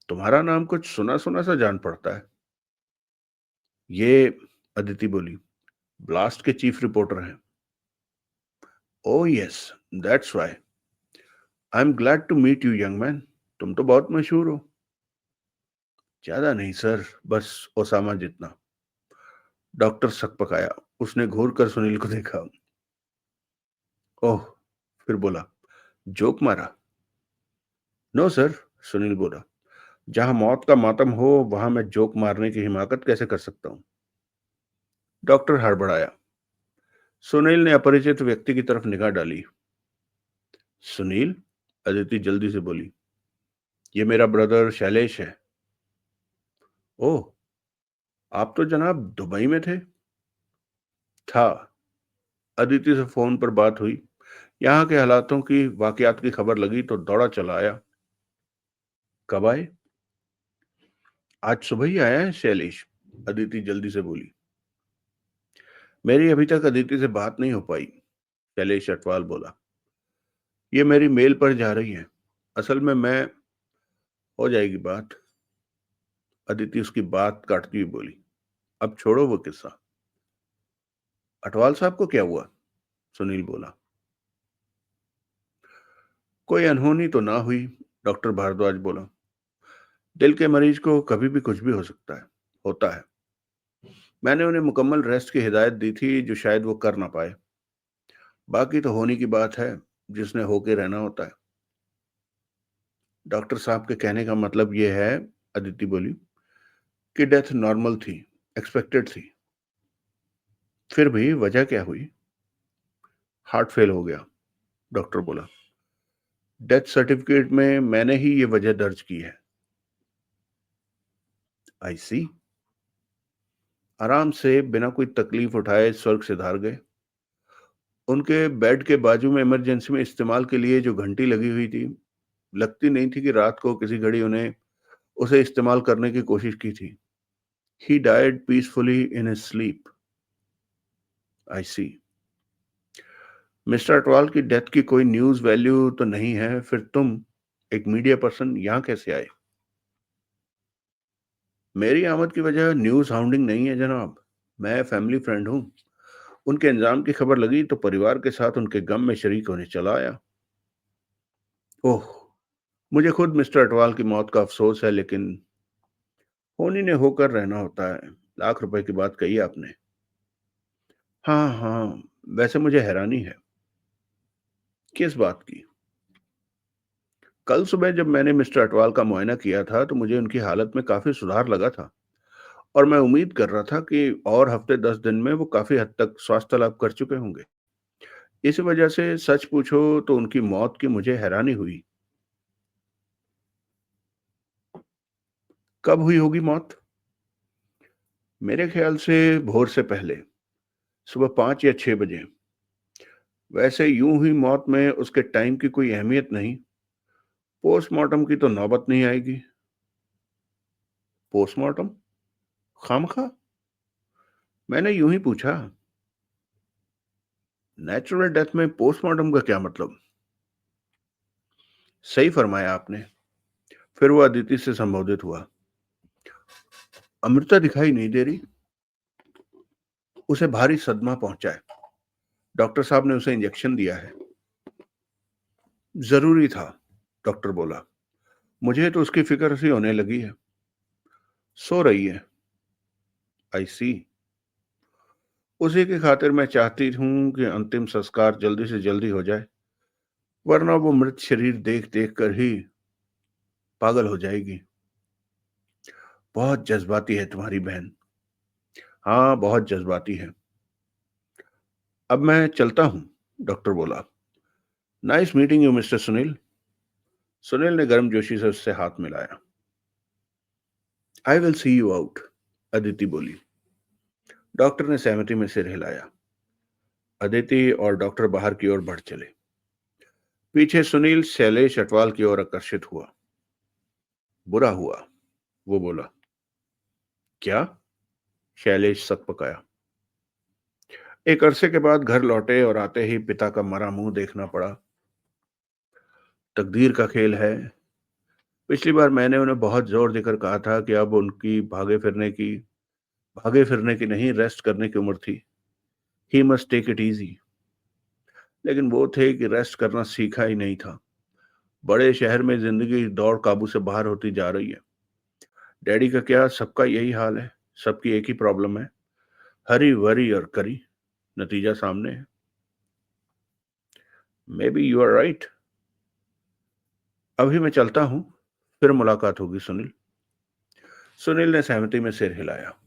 तुम्हारा नाम कुछ सुना सुना सा जान पड़ता है। ये, अदिति बोली, ब्लास्ट के चीफ रिपोर्टर हैं। Oh yes, that's why. I am glad to meet you young man. तुम तो बहुत मशहूर हो। ज्यादा नहीं सर, बस ओसामा जितना। डॉक्टर सकपकाया। उसने घूर कर सुनील को देखा। ओह, फिर बोला, जोक मारा? नो सर, सुनील बोला। जहां मौत का मातम हो वहां मैं जोक मारने की हिमाकत कैसे कर सकता हूं? डॉक्टर हड़बड़ाया। सुनील ने अपरिचित व्यक्ति की तरफ निगाह डाली। सुनील? अदिति जल्दी से बोली। ये मेरा ब्रदर शैलेश है। ओह, आप तो जनाब दुबई में थे। था। अदिति से फोन पर बात हुई। यहाँ के हालातों की, वाकयात की खबर लगी तो दौड़ा चला आया। कब आए? आज सुबह ही आया है शैलेश, अदिति जल्दी से बोली। मेरी अभी तक अदिति से बात नहीं हो पाई, शैलेश अटवाल बोला। ये मेरी मेल पर जा रही है। असल में मैं हो जाएगी बात, अदिति उसकी बात काटती हुई बोली। अब छोड़ो वो किस्सा। अटवाल साहब को क्या हुआ? सुनील बोला। कोई अनहोनी तो ना हुई, डॉक्टर भारद्वाज बोला। दिल के मरीज को कभी भी कुछ भी हो सकता है, होता है। मैंने उन्हें मुकम्मल रेस्ट की हिदायत दी थी, जो शायद वो कर ना पाए। बाकी तो होने की बात है, जिसने होके रहना होता है। डॉक्टर साहब के कहने का मतलब ये है, अदिति बोली, कि डेथ नॉर्मल थी, एक्सपेक्टेड थी। फिर भी वजह क्या हुई? हार्ट फेल हो गया, डॉक्टर बोला। डेथ सर्टिफिकेट में मैंने ही ये वजह दर्ज की है। आई सी। आराम से बिना कोई तकलीफ उठाए स्वर्ग सिधार गए। उनके बेड के बाजू में इमरजेंसी में इस्तेमाल के लिए जो घंटी लगी हुई थी, लगती नहीं थी कि रात को किसी घड़ी उन्हें उसे इस्तेमाल करने की कोशिश की थी। He died peacefully in his sleep. I see. Mister Atwal की डेथ की कोई न्यूज वैल्यू तो नहीं है, फिर तुम एक मीडिया पर्सन यहां कैसे आए? मेरी आमद की वजह न्यूज हाउंडिंग नहीं है जनाब। मैं फैमिली फ्रेंड हूं। उनके इंजाम की खबर लगी तो परिवार के साथ उनके गम में शरीक होने चला आया। ओह, मुझे खुद मिस्टर अटवाल की मौत का अफसोस है, लेकिन होनी ने होकर रहना होता है। लाख रुपए की बात कही आपने। हाँ हाँ, वैसे मुझे हैरानी है। किस बात की? कल सुबह जब मैंने मिस्टर अटवाल का मुआयना किया था तो मुझे उनकी हालत में काफी सुधार लगा था, और मैं उम्मीद कर रहा था कि और हफ्ते 10 दिन में वो काफी हद तक स्वास्थ्य लाभ कर चुके होंगे। इस वजह से सच पूछो तो उनकी मौत की मुझे हैरानी हुई। कब हुई होगी मौत? मेरे ख्याल से भोर से पहले, सुबह 5 या 6 बजे। वैसे यूं ही मौत में उसके टाइम की कोई अहमियत नहीं। पोस्टमार्टम की तो नौबत नहीं आएगी। पोस्टमार्टम? खामखा? मैंने यूं ही पूछा। नेचुरल डेथ में पोस्टमार्टम का क्या मतलब? सही फरमाया आपने। फिर वो अदिति से संबोधित हुआ। अमृता दिखाई नहीं दे रही। उसे भारी सदमा पहुंचा है। डॉक्टर साहब ने उसे इंजेक्शन दिया है। जरूरी था, डॉक्टर बोला। मुझे तो उसकी फिक्र सी होने लगी है। सो रही है। आई सी। उसी की खातिर मैं चाहती हूं कि अंतिम संस्कार जल्दी से जल्दी हो जाए, वरना वो मृत शरीर देख देख कर ही पागल हो जाएगी। बहुत जज्बाती है तुम्हारी बहन। हाँ, बहुत जज्बाती है। अब मैं चलता हूं, डॉक्टर बोला। Nice meeting you mister Sunil. Sunil ने गर्मजोशी से उससे हाथ मिलाया। I will see you out, Aditi बोली। डॉक्टर ने सहमति में सिर हिलाया। अदिति और डॉक्टर बाहर की ओर बढ़ चले। पीछे सुनील शैलेश अटवाल की ओर आकर्षित हुआ। बुरा हुआ, वो बोला। क्या? शैलेश सकपकाया। एक अरसे के बाद घर लौटे और आते ही पिता का मरा मुंह देखना पड़ा। तकदीर का खेल है। पिछली बार मैंने उन्हें बहुत जोर देकर कहा था कि अब उनकी भागे फिरने की नहीं, रेस्ट करने की उम्र थी। He must take it easy. लेकिन वो थे कि रेस्ट करना सीखा ही नहीं था। बड़े शहर में जिंदगी दौड़ काबू से बाहर होती जा रही है। डैडी का क्या, सबका यही हाल है। सबकी एक ही प्रॉब्लम है, हरी वरी और करी। नतीजा सामने है। Maybe you are right. अभी मैं चलता हूं, फिर मुलाकात होगी सुनील। सुनील ने सहमति में सिर हिलाया।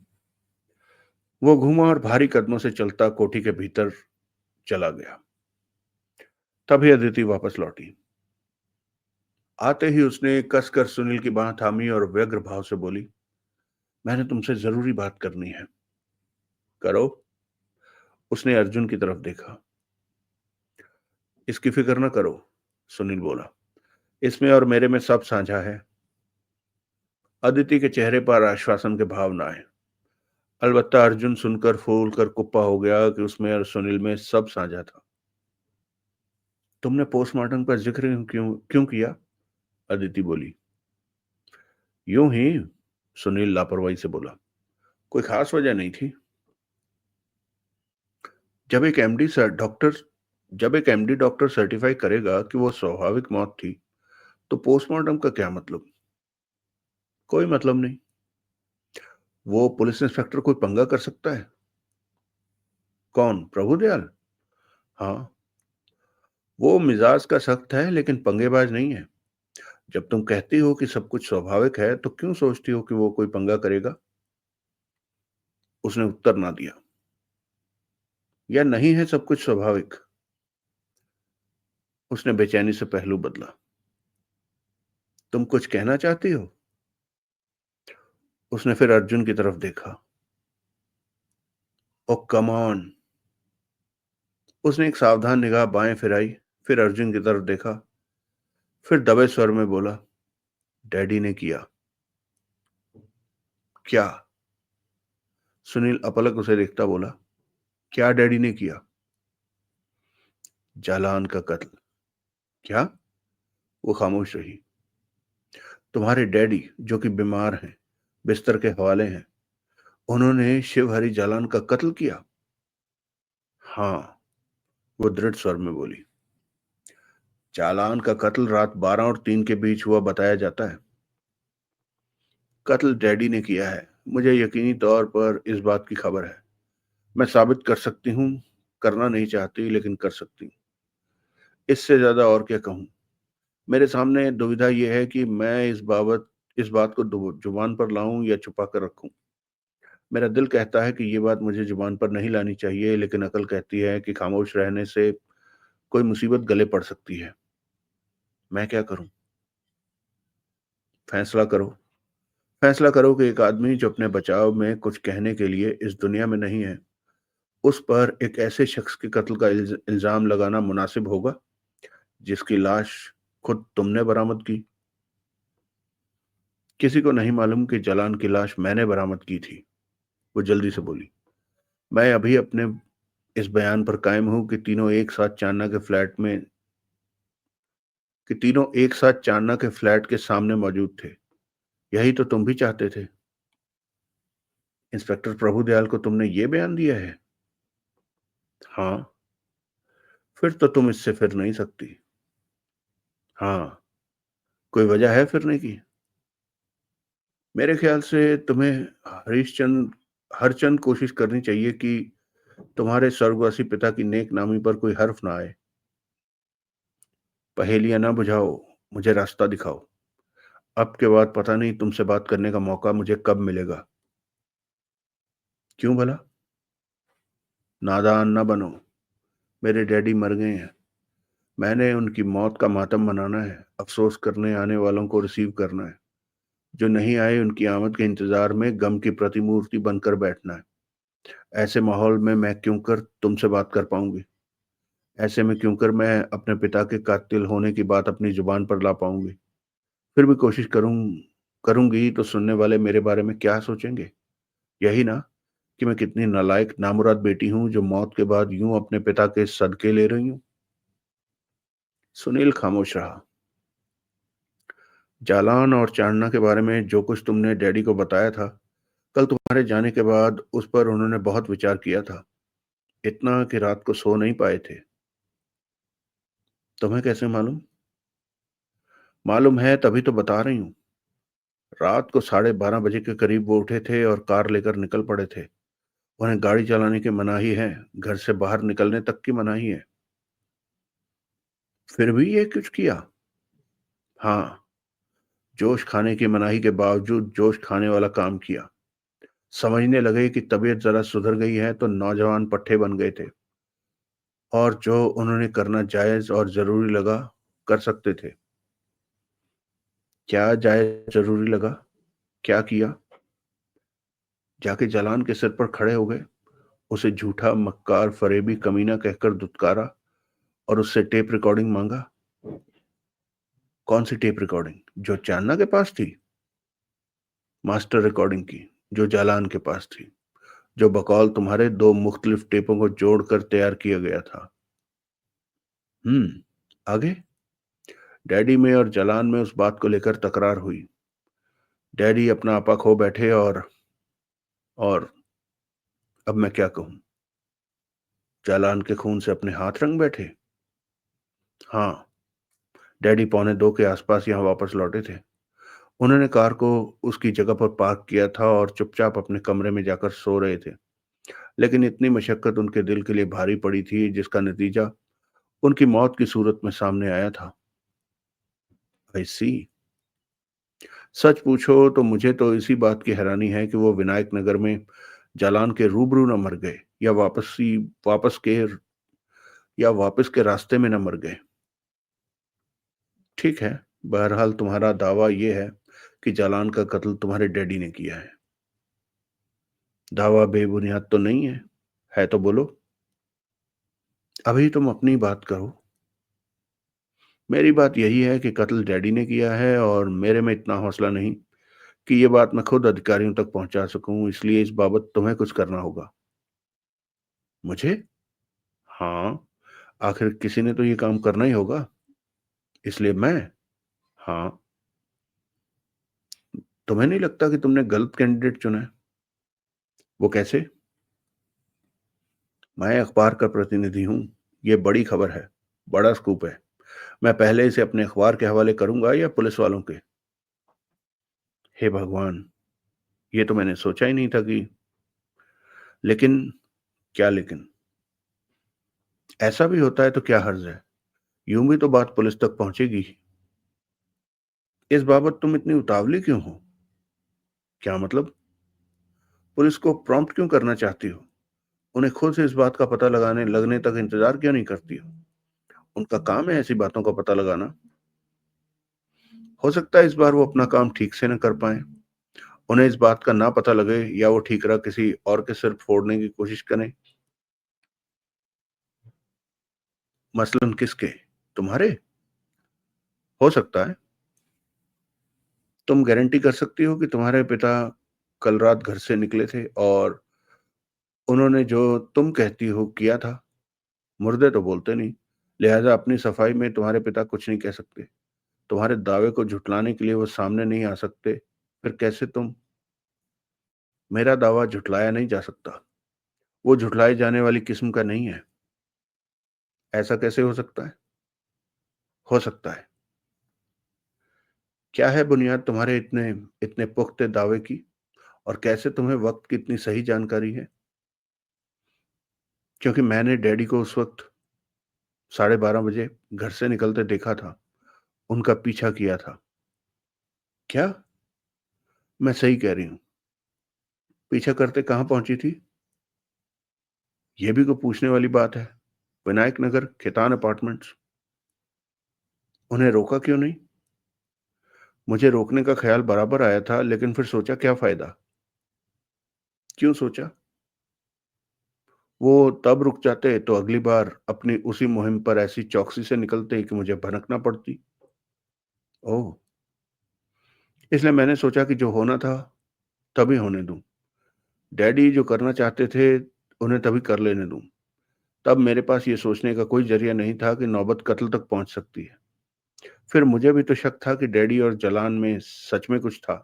वो घूमा और भारी कदमों से चलता कोठी के भीतर चला गया। तभी अदिति वापस लौटी। आते ही उसने कसकर सुनील की बांह थामी और व्यग्र भाव से बोली, मैंने तुमसे जरूरी बात करनी है। करो। उसने अर्जुन की तरफ देखा। इसकी फिक्र न करो, सुनील बोला। इसमें और मेरे में सब साझा है। अदिति के चेहरे पर आश्वासन के भाव न आए। अलबत्ता अर्जुन सुनकर फूल कर कुप्पा हो गया कि उसमें और सुनील में सब साझा था। तुमने पोस्टमार्टम का जिक्र क्यों क्यों किया? अदिति बोली। यूं ही, सुनील लापरवाही से बोला। कोई खास वजह नहीं थी। जब एक एमडी सर डॉक्टर जब एक एमडी डॉक्टर सर्टिफाई करेगा कि वो स्वाभाविक मौत थी, तो पोस्टमार्टम का क्या मतलब? कोई मतलब नहीं। वो पुलिस इंस्पेक्टर कोई पंगा कर सकता है? कौन, प्रभुदयाल? हाँ, वो मिजाज का सख्त है लेकिन पंगेबाज नहीं है। जब तुम कहती हो कि सब कुछ स्वाभाविक है, तो क्यों सोचती हो कि वो कोई पंगा करेगा? उसने उत्तर ना दिया। या नहीं है सब कुछ स्वाभाविक? उसने बेचैनी से पहलू बदला। तुम कुछ कहना चाहती हो? उसने फिर अर्जुन की तरफ देखा। ओ कम ऑन। उसने एक सावधान निगाह बाएं फिराई, फिर अर्जुन की तरफ देखा, फिर दबे स्वर में बोला, डैडी ने किया। क्या? सुनील अपलक उसे देखता बोला। क्या डैडी ने किया? जालान का कत्ल। क्या? वो खामोश रही। तुम्हारे डैडी, जो कि बीमार हैं, बिस्तर के हवाले हैं, उन्होंने शिवहरी जालान का कत्ल किया? हाँ, वो दृढ़ स्वर में बोली। जालान का कत्ल रात 12 और 3 के बीच हुआ बताया जाता है। कत्ल डैडी ने किया है, मुझे यकीनी तौर पर इस बात की खबर है। मैं साबित कर सकती हूँ। करना नहीं चाहती लेकिन कर सकती हूँ। इससे ज्यादा और क्या कहूँ? मेरे सामने दुविधा यह है कि मैं इस बात को जुबान पर लाऊं या छुपा कर रखूं। मेरा दिल कहता है कि ये बात मुझे जुबान पर नहीं लानी चाहिए, लेकिन अकल कहती है कि खामोश रहने से कोई मुसीबत गले पड़ सकती है। मैं क्या करूं? फैसला करो। फैसला करो कि एक आदमी जो अपने बचाव में कुछ कहने के लिए इस दुनिया में नहीं है, उस पर एक ऐसे शख्स के कत्ल का इल्जाम लगाना मुनासिब होगा जिसकी लाश खुद तुमने बरामद की। किसी को नहीं मालूम कि जलान की लाश मैंने बरामद की थी, वो जल्दी से बोली। मैं अभी अपने इस बयान पर कायम हूं कि तीनों एक साथ चांदना के फ्लैट के सामने मौजूद थे। यही तो तुम भी चाहते थे। इंस्पेक्टर प्रभुदयाल को तुमने ये बयान दिया है? हाँ। फिर तो तुम इससे फिर नहीं सकती। हाँ। कोई वजह है फिरने की? मेरे ख्याल से तुम्हें हरचंद कोशिश करनी चाहिए कि तुम्हारे स्वर्गवासी पिता की नेक नामी पर कोई हर्फ ना आए। पहेलियां ना बुझाओ, मुझे रास्ता दिखाओ। अब के बाद पता नहीं तुमसे बात करने का मौका मुझे कब मिलेगा। क्यों भला? नादान ना बनो। मेरे डैडी मर गए हैं। मैंने उनकी मौत का मातम मनाना है, अफसोस करने आने वालों को रिसीव करना है। जो नहीं आए उनकी आमद के इंतजार में गम की प्रतिमूर्ति बनकर बैठना है। ऐसे माहौल में मैं क्यों कर तुमसे बात कर पाऊंगी? ऐसे में क्यों कर मैं अपने पिता के कातिल होने की बात अपनी जुबान पर ला पाऊंगी? फिर भी करूंगी तो सुनने वाले मेरे बारे में क्या सोचेंगे? यही ना, कि मैं कितनी नालायक नामुराद बेटी हूं जो मौत के बाद यूं अपने पिता के सदके ले रही हूं। सुनील खामोश रहा। जालान और चांदना के बारे में जो कुछ तुमने डैडी को बताया था, कल तुम्हारे जाने के बाद उस पर उन्होंने बहुत विचार किया था। इतना कि रात को सो नहीं पाए थे। तुम्हें कैसे मालूम? मालूम है तभी तो बता रही हूँ। रात को 12:30 बजे के करीब वो उठे थे और कार लेकर निकल पड़े थे। उन्हें गाड़ी चलाने की मनाही है, घर से बाहर निकलने तक की मनाही है। फिर भी ये कुछ किया? हाँ, जोश खाने की मनाही के बावजूद जोश खाने वाला काम किया। समझने लगे कि तबीयत जरा सुधर गई है तो नौजवान पट्टे बन गए थे, और जो उन्होंने करना जायज और जरूरी लगा कर सकते थे। क्या जायज जरूरी लगा? क्या किया? जाके जलान के सिर पर खड़े हो गए, उसे झूठा मक्कार फरेबी कमीना कहकर दुत्कारा और उससे टेप रिकॉर्डिंग मांगा। कौन सी टेप रिकॉर्डिंग? जो चांदना के पास थी? मास्टर रिकॉर्डिंग की, जो जालान के पास थी। जो बकौल तुम्हारे 2 मुख्तलिफ टेपों को जोड़कर तैयार किया गया था। आगे? डैडी में और जलान में उस बात को लेकर तकरार हुई। डैडी अपना आपा खो बैठे और अब मैं क्या कहूँ? जालान के खून से अपने हाथ रंग बैठे? हाँ, डैडी पौने 2 के आसपास यहाँ वापस लौटे थे। उन्होंने कार को उसकी जगह पर पार्क किया था और चुपचाप अपने कमरे में जाकर सो रहे थे। लेकिन इतनी मशक्कत उनके दिल के लिए भारी पड़ी थी, जिसका नतीजा उनकी मौत की सूरत में सामने आया था। आई सी। सच पूछो तो मुझे तो इसी बात की हैरानी है कि वो विनायक नगर में जालान के रूबरू न मर गए या वापस के वापस के रास्ते में न मर गए। ठीक है, बहरहाल तुम्हारा दावा ये है कि जालान का कत्ल तुम्हारे डैडी ने किया है। दावा बेबुनियाद तो नहीं है? है तो बोलो। अभी तुम अपनी बात करो। मेरी बात यही है कि कत्ल डैडी ने किया है और मेरे में इतना हौसला नहीं कि ये बात मैं खुद अधिकारियों तक पहुंचा सकूं, इसलिए इस बाबत तुम्हें कुछ करना होगा। मुझे? हाँ, आखिर किसी ने तो ये काम करना ही होगा, इसलिए मैं। हाँ। तुम्हें नहीं लगता कि तुमने गलत कैंडिडेट चुना है? वो कैसे? मैं अखबार का प्रतिनिधि हूँ। ये बड़ी खबर है, बड़ा स्कूप है। मैं पहले इसे अपने अखबार के हवाले करूंगा या पुलिस वालों के? हे भगवान, ये तो मैंने सोचा ही नहीं था कि। लेकिन? क्या लेकिन? ऐसा भी होता है तो क्या हर्ज है? यूं भी तो बात पुलिस तक पहुंचेगी। इस बाबत तुम इतनी उतावली क्यों हो? क्या मतलब? पुलिस को प्रॉम्प्ट क्यों करना चाहती हो? उन्हें खुद से इस बात का पता लगाने लगने तक इंतजार क्यों नहीं करती हो? उनका काम है ऐसी बातों का पता लगाना। हो सकता है इस बार वो अपना काम ठीक से न कर पाए। उन्हें इस बात का ना पता लगे या वो ठीकरा किसी और के सिर फोड़ने की कोशिश करें। मसलन किसके? तुम्हारे? हो सकता है। तुम गारंटी कर सकती हो कि तुम्हारे पिता कल रात घर से निकले थे और उन्होंने जो तुम कहती हो किया था? मुर्दे तो बोलते नहीं, लिहाजा अपनी सफाई में तुम्हारे पिता कुछ नहीं कह सकते। तुम्हारे दावे को झुटलाने के लिए वो सामने नहीं आ सकते। फिर कैसे तुम? मेरा दावा झुटलाया नहीं जा सकता। वो झुटलाए जाने वाली किस्म का नहीं है। ऐसा कैसे हो सकता है? हो सकता है। क्या है बुनियाद तुम्हारे इतने इतने पुख्ते दावे की? और कैसे तुम्हें वक्त की इतनी सही जानकारी है? क्योंकि मैंने डैडी को उस वक्त 12:30 बजे घर से निकलते देखा था, उनका पीछा किया था। क्या? मैं सही कह रही हूँ। पीछा करते कहाँ पहुंची थी? ये भी कोई पूछने वाली बात है? विनायक नगर, खेतान अपार्टमेंट्स। उन्हें रोका क्यों नहीं? मुझे रोकने का ख्याल बराबर आया था, लेकिन फिर सोचा क्या फायदा? क्यों सोचा? वो तब रुक जाते तो अगली बार अपनी उसी मुहिम पर ऐसी चौकसी से निकलते कि मुझे भनकना पड़ती। ओह! इसलिए मैंने सोचा कि जो होना था तभी होने दूं। डैडी जो करना चाहते थे उन्हें तभी कर लेने दूं। तब मेरे पास ये सोचने का कोई जरिया नहीं था कि नौबत कत्ल तक पहुंच सकती है। फिर मुझे भी तो शक था कि डैडी और जलान में सच में कुछ था।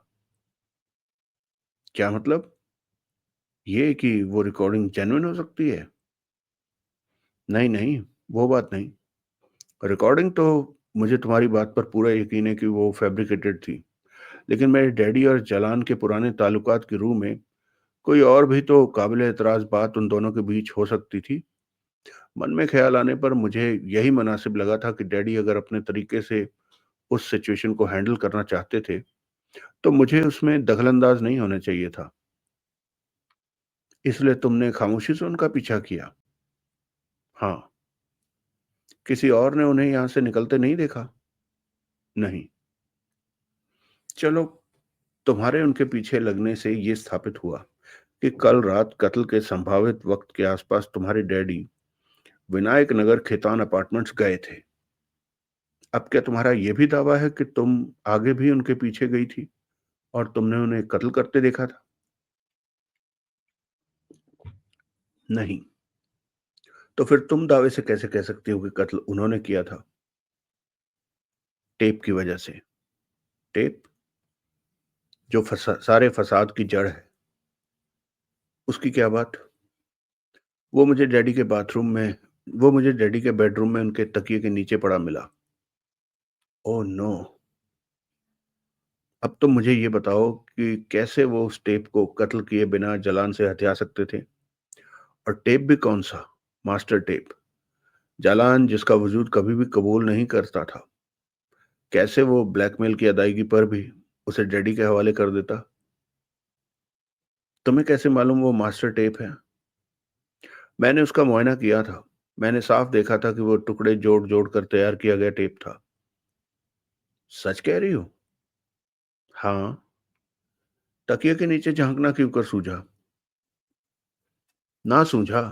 क्या मतलब? ये कि वो रिकॉर्डिंग जेन्युइन हो सकती है? नहीं, नहीं, वो बात नहीं। रिकॉर्डिंग तो मुझे तुम्हारी बात पर पूरा यकीन है कि वो फैब्रिकेटेड थी। लेकिन मेरे डैडी और जलान के पुराने ताल्लुकात की रूह में कोई और भी तो काबिल एतराज़ बात उन दोनों के बीच हो सकती थी। मन में ख़्याल आने पर मुझे यही मुनासिब लगा था कि डैडी अगर अपने तरीके से उस सिचुएशन को हैंडल करना चाहते थे, तो मुझे उसमें दखल-अंदाज़ नहीं होना चाहिए था। इसलिए तुमने खामोशी से उनका पीछा किया? हाँ। किसी और ने उन्हें यहाँ से निकलते नहीं देखा? नहीं। चलो, तुम्हारे उनके पीछे लगने से ये स्थापित हुआ कि कल रात कत्ल के संभावित वक्त के आसपास तुम्हारे डैडी विनायक नगर खेतान अपार्टमेंट्स गए थे। अब क्या तुम्हारा ये भी दावा है कि तुम आगे भी उनके पीछे गई थी और तुमने उन्हें कत्ल करते देखा था? नहीं। तो फिर तुम दावे से कैसे कह सकती हो कि कत्ल उन्होंने किया था? टेप की वजह से। टेप? जो सारे फसाद की जड़ है। उसकी क्या बात? वो मुझे डैडी के बाथरूम में वो मुझे डैडी के बेडरूम में उनके तकिए के नीचे पड़ा मिला। Oh no! अब तुम मुझे ये बताओ कि कैसे वो उस टेप को कत्ल किए बिना जलान से हथिया सकते थे? और टेप भी कौन-सा? Master tape. जालान जिसका वजूद कभी भी कबूल नहीं करता था। कैसे वो ब्लैकमेल की अदायगी पर भी उसे डैडी के हवाले कर देता? तुम्हें कैसे मालूम वो मास्टर टेप है? मैंने उसका मुआयना किया था। मैंने साफ देखा था कि वो टुकड़े जोड़-जोड़ कर तैयार किया गया टेप था। सच कह रही हो? हाँ। तकिए के नीचे झाँकना क्यों कर सूझा? ना सूझा।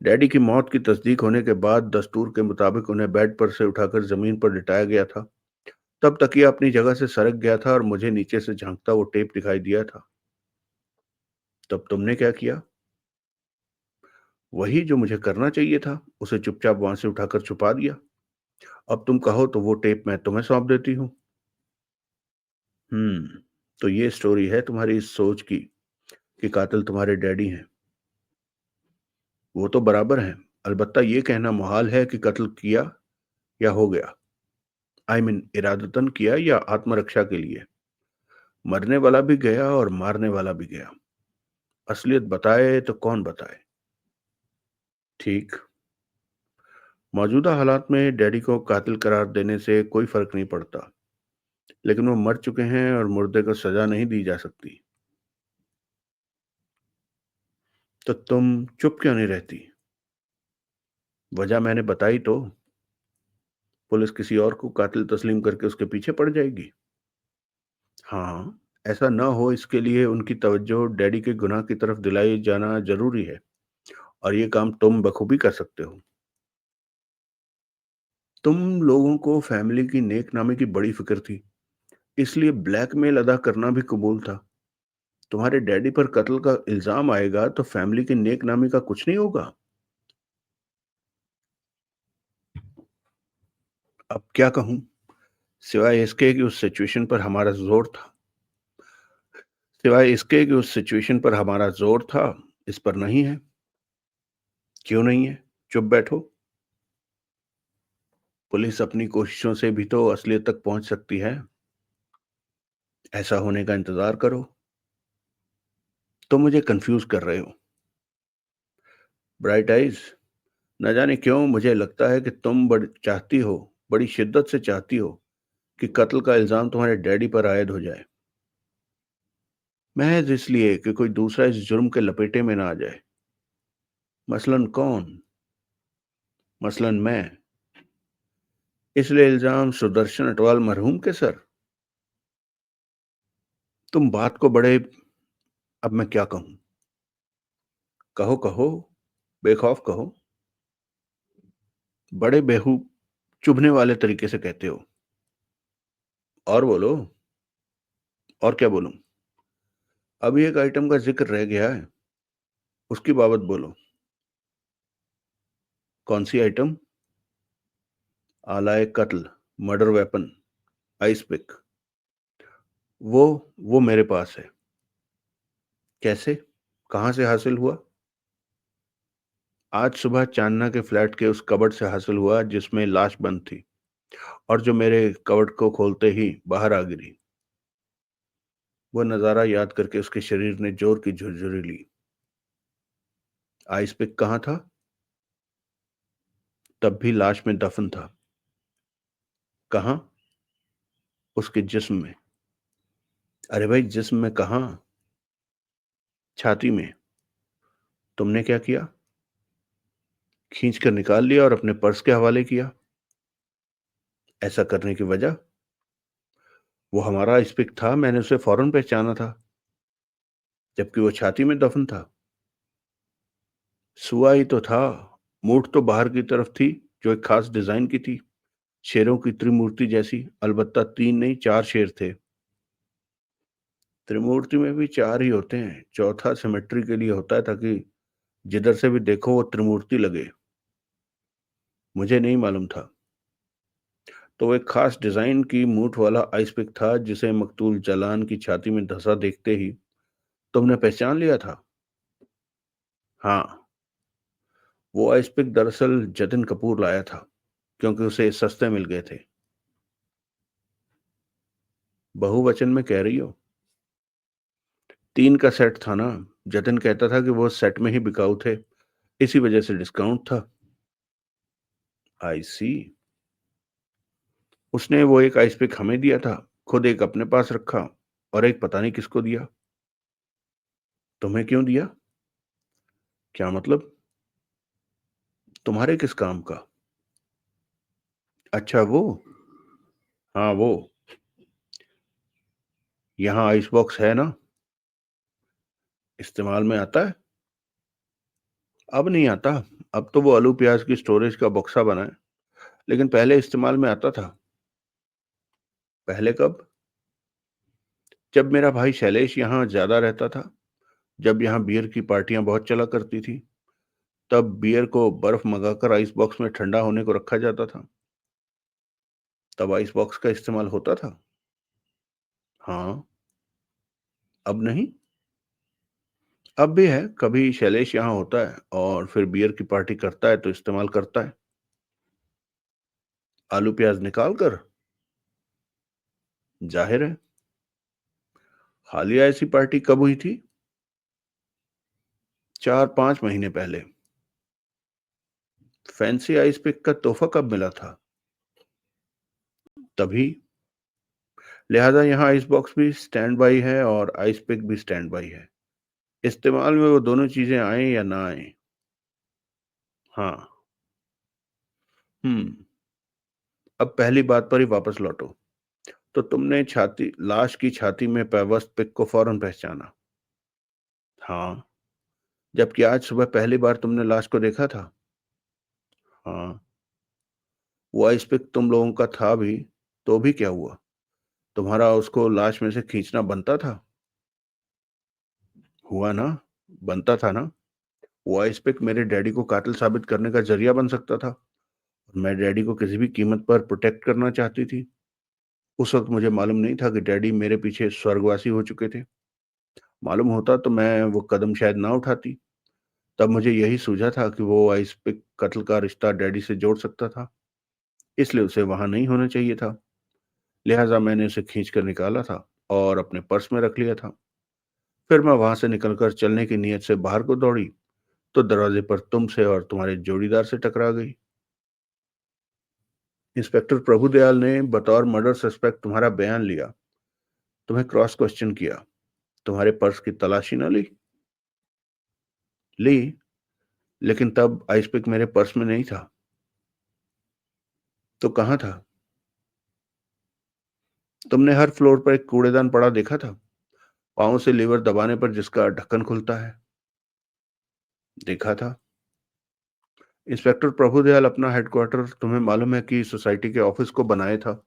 डैडी की मौत की तस्दीक होने के बाद दस्तूर के मुताबिक उन्हें बेड पर से उठाकर जमीन पर लिटाया गया था। तब तकिया अपनी जगह से सरक गया था और मुझे नीचे से झांकता वो टेप दिखाई दिया था। तब तुमने क्या किया? वही जो मुझे करना चाहिए था, उसे चुपचाप वहां से उठाकर छुपा दिया। अब तुम कहो तो वो टेप मैं तुम्हें सौंप देती हूँ। हम्म। तो ये स्टोरी है तुम्हारी इस सोच की कि कातिल तुम्हारे डैडी हैं। वो तो बराबर हैं। अलबत्ता ये कहना मुहाल है कि कत्ल किया या हो गया। इरादतन किया या आत्मरक्षा के लिए। मरने वाला भी गया और मारने वाला भी गया। असलियत बताए तो कौन बताए? ठीक। मौजूदा हालात में डैडी को कातिल करार देने से कोई फर्क नहीं पड़ता, लेकिन वो मर चुके हैं और मुर्दे को सजा नहीं दी जा सकती। तो तुम चुप क्यों नहीं रहती? वजह मैंने बताई तो। पुलिस किसी और को कातिल तस्लीम करके उसके पीछे पड़ जाएगी। हाँ, ऐसा ना हो इसके लिए उनकी तवज्जो डैडी के गुनाह की तरफ दिलाई जाना जरूरी है, और ये काम तुम बखूबी कर सकते हो। तुम लोगों को फैमिली की नेक-नामी की बड़ी फ़िक्र थी, इसलिए ब्लैकमेल अदा करना भी कबूल था। तुम्हारे डैडी पर कत्ल का इल्ज़ाम आएगा तो फैमिली की नेक-नामी का कुछ नहीं होगा। अब क्या कहूँ? सिवाय इसके कि उस सिचुएशन पर हमारा ज़ोर था सिवाय इसके कि उस सिचुएशन पर हमारा ज़ोर था, इस पर नहीं है। क्यों नहीं है? चुप बैठो। पुलिस अपनी कोशिशों से भी तो असलियत तक पहुँच सकती है। ऐसा होने का इंतज़ार करो। तुम मुझे कन्फ्यूज़ कर रहे हो। ब्राइट आइज़, न जाने क्यों मुझे लगता है कि तुम बड़ी शिद्दत से चाहती हो कि कत्ल का इल्ज़ाम तुम्हारे डैडी पर आयद हो जाए। महज़ इसलिए कि कोई दूसरा इस जुर्म के लपेटे में ना आ जाए। मसलन कौन? मसलन मैं। इसलिए इल्ज़ाम सुदर्शन अटवाल मरहूम के सर। तुम बात को बड़े अब मैं क्या कहूँ? कहो, कहो, बेखौफ कहो। बड़े चुभने वाले तरीके से कहते हो। और बोलो, और क्या बोलूँ? अभी एक आइटम का ज़िक्र रह गया है, उसकी बाबत बोलो। कौन-सी आइटम? आला-ए कत्ल, मर्डर वेपन, आइस पिक। वो वो मेरे पास है। कैसे? कहाँ से हासिल हुआ? आज सुबह चांदना के फ्लैट के उस कबर्ड से हासिल हुआ जिसमें लाश बंद थी, और जो मेरे कबर्ड को खोलते ही बाहर आ गिरी। वो नज़ारा याद करके उसके शरीर ने जोर की झुरझुरी ली। आइस पिक कहाँ था? तब भी लाश में दफन था। कहाँ? उसके जिस्म में। अरे भाई, जिस्म में कहाँ? छाती में। तुमने क्या किया? खींच कर निकाल लिया और अपने पर्स के हवाले किया। ऐसा करने की वजह? वो हमारा आइस पिक था, मैंने उसे फौरन पहचाना था, जबकि वो छाती में दफन था। सुआ ही तो था। मूठ तो बाहर की तरफ थी, जो एक खास डिजाइन की थी, शेरों की त्रिमूर्ति जैसी। अलबत्ता 3 नहीं, 4 शेर थे। त्रिमूर्ति में भी 4 ही होते हैं, चौथा सिमेट्री के लिए होता है ताकि जिधर से भी देखो वो त्रिमूर्ति लगे। मुझे नहीं मालूम था। तो वो एक खास डिजाइन की मूठ वाला आइस पिक था जिसे मकतूल जलान की छाती में धंसा देखते ही तुमने पहचान लिया था। हाँ, वो आइस पिक दरअसल जतिन कपूर लाया था क्योंकि उसे सस्ते मिल गए थे। बहुवचन में कह रही हो? 3 का सेट था ना। जतिन कहता था कि वो सेट में ही बिकाऊ थे, इसी वजह से डिस्काउंट था। आई सी। उसने वो एक आइस पिक हमें दिया था, खुद एक अपने पास रखा और एक पता नहीं किसको दिया। तुम्हें क्यों दिया? क्या मतलब? तुम्हारे किस काम का? अच्छा वो। हाँ वो। यहाँ आइस बॉक्स है ना? इस्तेमाल में आता है? अब नहीं आता। अब तो वो आलू प्याज की स्टोरेज का बक्सा बना है, लेकिन पहले इस्तेमाल में आता था। पहले कब? जब मेरा भाई शैलेश यहाँ ज्यादा रहता था, जब यहाँ बियर की पार्टियां बहुत चला करती थी, तब बियर को बर्फ मंगाकर आइस बॉक्स में ठंडा होने को रखा जाता था। तब आइस बॉक्स का इस्तेमाल होता था। हाँ। अब नहीं। अब भी है, कभी शैलेश यहाँ होता है और फिर बियर की पार्टी करता है तो इस्तेमाल करता है। आलू प्याज निकाल कर? जाहिर है। हालिया ऐसी पार्टी कब हुई थी? 4-5 महीने पहले। फैंसी आइस पिक का तोहफा कब मिला था? तभी। लिहाजा यहाँ आइस बॉक्स भी स्टैंड बाई है और आइस पिक भी स्टैंड बाई है। इस्तेमाल में वो दोनों चीजें आए या ना आए। हाँ। हम्म। अब पहली बात पर ही वापस लौटो। तो तुमने छाती लाश की छाती में पेवस्त पिक को फौरन पहचाना? हाँ। जबकि आज सुबह पहली बार तुमने लाश को देखा था? हाँ। वो आइस पिक तुम लोगों का था भी, तो भी क्या हुआ? तुम्हारा उसको लाश में से खींचना बनता था। हुआ ना। बनता था ना। वो आइस पिक मेरे डैडी को कातिल साबित करने का जरिया बन सकता था। मैं डैडी को किसी भी कीमत पर प्रोटेक्ट करना चाहती थी। उस वक्त मुझे मालूम नहीं था कि डैडी मेरे पीछे स्वर्गवासी हो चुके थे। मालूम होता तो मैं वो कदम शायद ना उठाती। तब मुझे यही सूझा था कि वो आइस पिक कत्ल का रिश्ता डैडी से जोड़ सकता था, इसलिए उसे वहां नहीं होना चाहिए था। लिहाजा मैंने उसे खींच कर निकाला था और अपने पर्स में रख लिया था। फिर मैं वहां से निकलकर चलने की नीयत से बाहर को दौड़ी, तो दरवाजे पर तुमसे और तुम्हारे जोड़ीदार से टकरा गई। इंस्पेक्टर प्रभुदयाल ने बतौर मर्डर सस्पेक्ट तुम्हारा बयान लिया, तुम्हें क्रॉस क्वेश्चन किया, तुम्हारे पर्स की तलाशी न ली। ली, लेकिन तब आइस पिक मेरे पर्स में नहीं था। तो कहाँ था? तुमने हर फ्लोर पर एक कूड़ेदान पड़ा देखा था, पाँव से लीवर दबाने पर जिसका ढक्कन खुलता है। देखा था। इंस्पेक्टर प्रभुदयाल अपना हेडक्वार्टर तुम्हें मालूम है कि सोसाइटी के ऑफिस को बनाया था,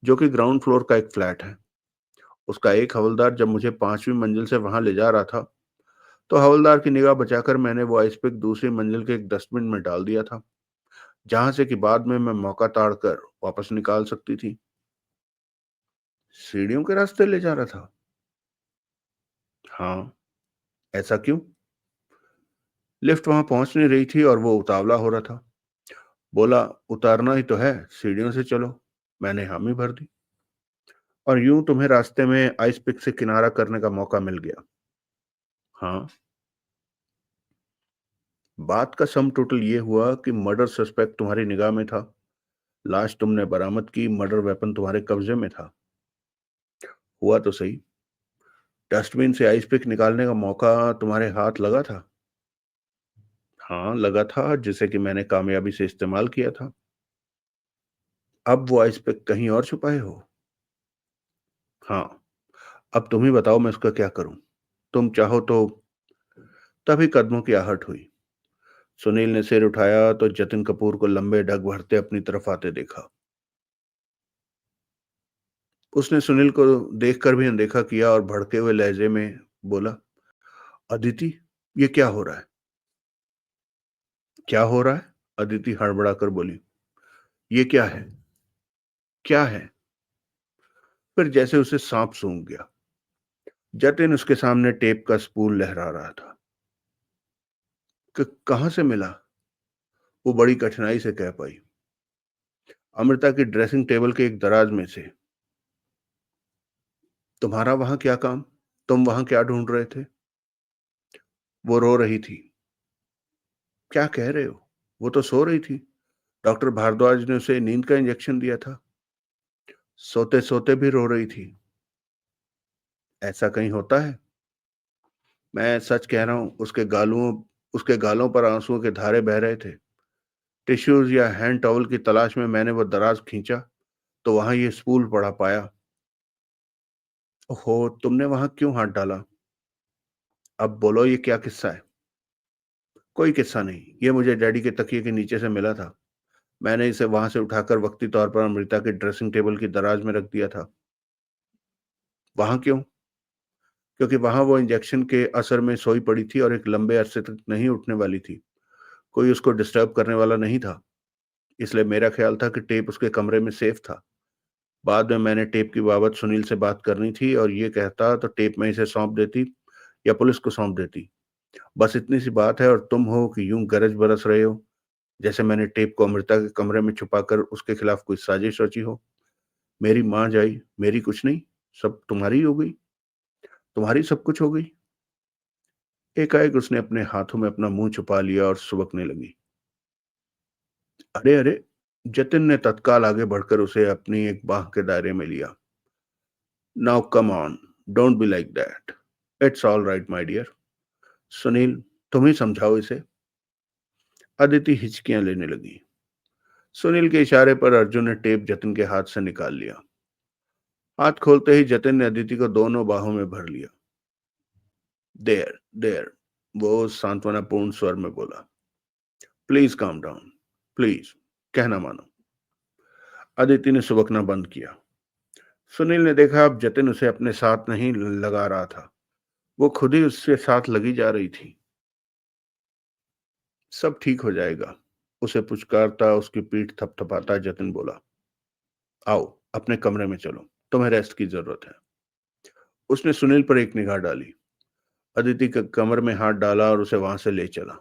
जो कि ग्राउंड फ्लोर का एक फ्लैट है। उसका एक हवलदार जब मुझे 5वीं मंजिल से वहां ले जा रहा था, तो हवलदार की निगाह बचाकर मैंने वो आइस पिक दूसरी मंजिल के एक डस्टबिन में डाल दिया था, जहां से कि बाद में मैं मौका ताड़ कर वापस निकाल सकती थी। सीढ़ियों के रास्ते ले जा रहा था? हाँ। ऐसा क्यों? लिफ्ट वहां पहुंच नहीं रही थी और वो उतावला हो रहा था। बोला, उतारना ही तो है, सीढ़ियों से चलो। मैंने हामी भर दी और यूं तुम्हें रास्ते में आइस पिक से किनारा करने का मौका मिल गया। हाँ। बात का सम टोटल ये हुआ कि मर्डर सस्पेक्ट तुम्हारी निगाह में था, लाश तुमने बरामद की, मर्डर वेपन तुम्हारे कब्जे में था। हुआ तो सही। डस्टबिन से आइस पिक निकालने का मौका तुम्हारे हाथ लगा था? हाँ लगा था, जिसे कि मैंने कामयाबी से इस्तेमाल किया था। अब वो आइस पिक कहीं और छुपाए हो? हाँ। अब तुम ही बताओ मैं उसका क्या करूं। तुम चाहो तो। तभी कदमों की आहट हुई। सुनील ने सिर उठाया तो जतिन कपूर को लंबे ढग भरते अपनी तरफ आते देखा। उसने सुनील को देखकर भी अनदेखा किया और भड़के हुए लहजे में बोला, अदिति, ये क्या हो रहा है? क्या हो रहा है? अदिति हड़बड़ाकर बोली। ये क्या है? क्या है? फिर जैसे उसे सांप सूंघ गया। जतिन उसके सामने टेप का स्पूल लहरा रहा था। कहां से मिला? वो बड़ी कठिनाई से कह पाई। अमृता की ड्रेसिंग टेबल के एक दराज में से। तुम्हारा वहां क्या काम? तुम वहां क्या ढूंढ रहे थे? वो रो रही थी। क्या कह रहे हो? वो तो सो रही थी। डॉक्टर भारद्वाज ने उसे नींद का इंजेक्शन दिया था। सोते सोते भी रो रही थी। ऐसा कहीं होता है? मैं सच कह रहा हूं, उसके गालों पर आंसुओं के धारे बह रहे थे। टिश्यूज या हैंड टॉवल की तलाश में मैंने वो दराज खींचा तो वहां ये स्पूल पड़ा पाया। ओहो, तुमने वहां क्यों हाथ डाला? अब बोलो, ये क्या किस्सा है? कोई किस्सा नहीं, ये मुझे डैडी के तकिए के नीचे से मिला था। मैंने इसे वहां से उठाकर वक्ती तौर पर अमृता के ड्रेसिंग टेबल की दराज में रख दिया था। वहां क्यों? क्योंकि वहां वो इंजेक्शन के असर में सोई पड़ी थी और एक लंबे अरसे तक नहीं उठने वाली थी। कोई उसको डिस्टर्ब करने वाला नहीं था। इसलिए मेरा ख्याल था कि टेप उसके कमरे में सेफ था। बाद में मैंने टेप की बाबत सुनील से बात करनी थी और ये कहता तो टेप में इसे सौंप देती या पुलिस को सौंप देती। बस इतनी सी बात है और तुम हो कि यूं गरज बरस रहे हो जैसे मैंने टेप को अमृता के कमरे में छुपाकर उसके खिलाफ कोई साजिश रची हो। मेरी माँ जाई, मेरी कुछ नहीं, सब तुम्हारी हो गई। तुम्हारी सब कुछ हो गई। एकाएक उसने अपने हाथों में अपना मुंह छुपा लिया और सुबकने लगी। अरे अरे! जतिन ने तत्काल आगे बढ़कर उसे अपनी एक बाह के दायरे में लिया। Now come on, don't be like that. It's all right my dear. Sunil, तुम ही समझाओ इसे। अदिति हिचकियां लेने लगी। सुनील के इशारे पर अर्जुन ने टेप जतिन के हाथ से निकाल लिया। हाथ खोलते ही जतिन ने अदिति को दोनों बाहों में भर लिया। देयर देयर, वो सांत्वनापूर्ण स्वर में बोला। प्लीज काम डाउन, प्लीज, कहना मानो। अदिति ने सुबकना बंद किया। सुनील ने देखा अब जतिन उसे अपने साथ नहीं लगा रहा था, वो खुद ही उसके साथ लगी जा रही थी। सब ठीक हो जाएगा, उसे पुचकारता उसकी पीठ थपथपाता जतिन बोला। आओ, अपने कमरे में चलो, तुम्हें रेस्ट की जरूरत है। उसने सुनील पर एक निगाह डाली, अदिति के कमर में हाथ डाला और उसे वहां से ले चला।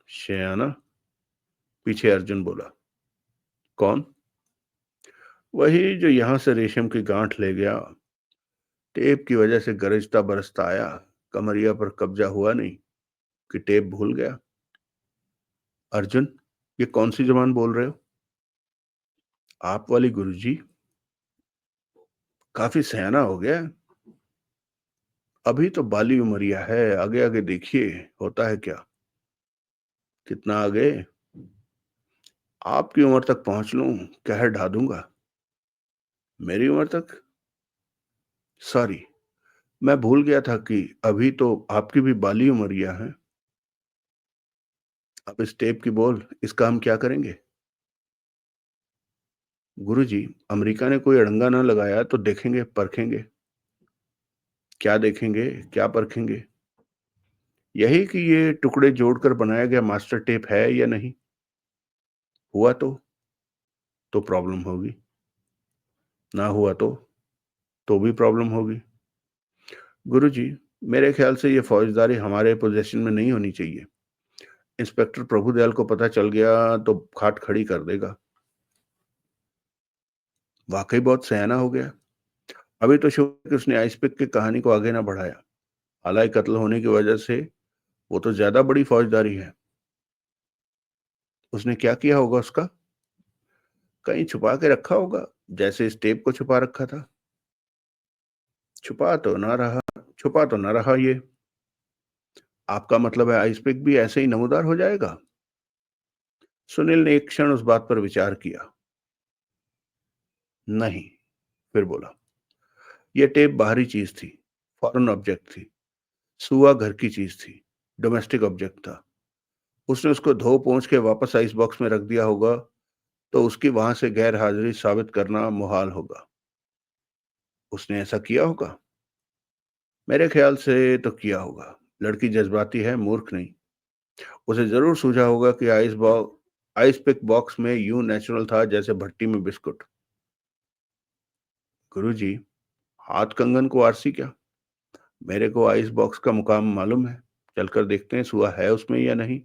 शयाना, पीछे अर्जुन बोला। कौन? वही जो यहां से रेशम की गांठ ले गया। टेप की वजह से गरजता बरसता आया, कमरिया पर कब्जा हुआ नहीं कि टेप भूल गया। अर्जुन, ये कौन सी जबान बोल रहे हो? आप वाली गुरुजी। काफी सयाना हो गया है। अभी तो बाली उमरिया है, आगे आगे देखिए होता है क्या। कितना आगे? आपकी उम्र तक पहुंच लूं, कहर ढा दूंगा। मेरी उम्र तक? सॉरी, मैं भूल गया था कि अभी तो आपकी भी बाली उमरिया है। अब इस टेप की बोल, इसका हम क्या करेंगे? गुरुजी, अमेरिका ने कोई अड़ंगा ना लगाया तो देखेंगे, परखेंगे। क्या देखेंगे, क्या परखेंगे? यही कि ये टुकड़े जोड़कर बनाया गया मास्टर टेप है या नहीं। हुआ तो प्रॉब्लम होगी। ना हुआ तो भी प्रॉब्लम होगी। गुरुजी, मेरे ख्याल से ये फौजदारी हमारे पोजीशन में नहीं होनी चाहिए। इंस्पेक्टर प्रभुदयाल को पता चल गया तो खाट खड़ी कर देगा। वाकई बहुत सयाना हो गया। अभी तो शुक्र है कि उसने आइस पिक की कहानी को आगे ना बढ़ाया। हालांकि कत्ल होने की वजह से वो तो ज्यादा बड़ी फौजदारी है। उसने क्या किया होगा उसका? कहीं छुपा के रखा होगा, जैसे इस टेप को छुपा रखा था। छुपा तो ना रहा, छुपा तो ना रहा ये। आपका मतलब है आइस पिक भी ऐसे ही नमूदार हो जाएगा? सुनील ने एक क्षण उस बात पर विचार किया। नहीं, फिर बोला। यह टेप बाहरी चीज थी, फॉरेन ऑब्जेक्ट थी। सुआ घर की चीज थी, डोमेस्टिक ऑब्जेक्ट था। उसने उसको धो पोंछ के वापस आइस बॉक्स में रख दिया होगा, तो उसकी वहां से गैर हाजिरी साबित करना मुहाल होगा। उसने ऐसा किया होगा? मेरे ख्याल से तो किया होगा। लड़की जज्बाती है, मूर्ख नहीं। उसे ज़रूर सूझा होगा कि आइस पिक बॉक्स में यूं नेचुरल था जैसे भट्टी में बिस्कुट। गुरुजी, हाथ कंगन को आरसी क्या? मेरे को आइस बॉक्स का मुकाम मालूम है। चलकर देखते हैं सुआ है उसमें या नहीं।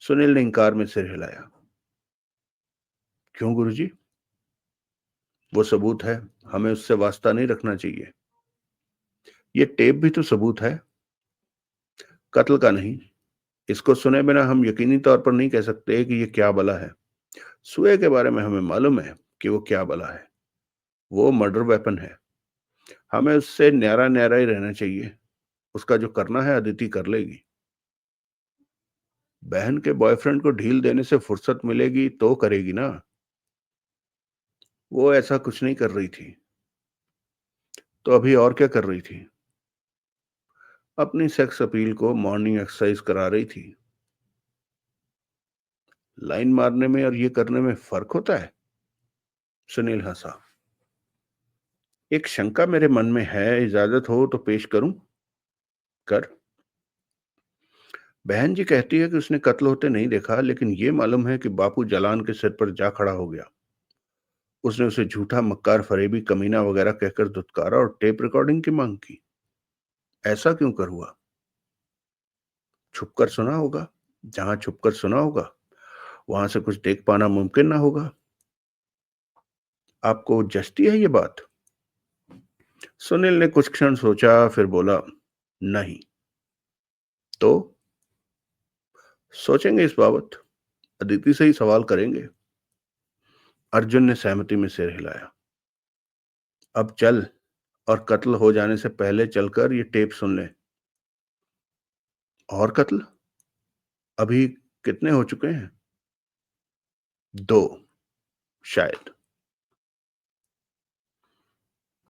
सुनील ने इंकार में सिर हिलाया। क्यों गुरुजी? वो सबूत है, हमें उससे वास्ता नहीं रखना चाहिए। ये टेप भी तो सबूत है। कत्ल का नहीं। इसको सुने बिना हम यकीनी तौर पर नहीं कह सकते कि ये क्या बला है। सुए के बारे में हमें मालूम है कि वो क्या बला है। वो मर्डर वेपन है। हमें उससे न्यारा न्यारा ही रहना चाहिए। उसका जो करना है अदिति कर लेगी। बहन के बॉयफ्रेंड को ढील देने से फुर्सत मिलेगी तो करेगी ना। वो ऐसा कुछ नहीं कर रही थी। तो अभी और क्या कर रही थी? अपनी सेक्स अपील को मॉर्निंग एक्सरसाइज करा रही थी। लाइन मारने में और ये करने में फर्क होता है? सुनील हंसा। एक शंका मेरे मन में है, इजाजत हो तो पेश करूं? कर। बहन जी कहती है कि उसने कत्ल होते नहीं देखा, लेकिन ये मालूम है कि बापू जलान के सिर पर जा खड़ा हो गया। उसने उसे झूठा, मक्कार, फरेबी, कमीना वगैरह कहकर धुतकारा और टेप रिकॉर्डिंग की मांग की। ऐसा क्यों कर हुआ? छुपकर सुना होगा। जहां छुपकर सुना होगा वहां से कुछ देख पाना मुमकिन ना होगा। आपको जचती है ये बात? सुनील ने कुछ क्षण सोचा, फिर बोला, नहीं। तो सोचेंगे इस बाबत। अदिति से ही सवाल करेंगे। अर्जुन ने सहमति में सिर हिलाया। अब चल, और कत्ल हो जाने से पहले चलकर ये टेप सुन ले। और कत्ल? अभी कितने हो चुके हैं? 2 शायद।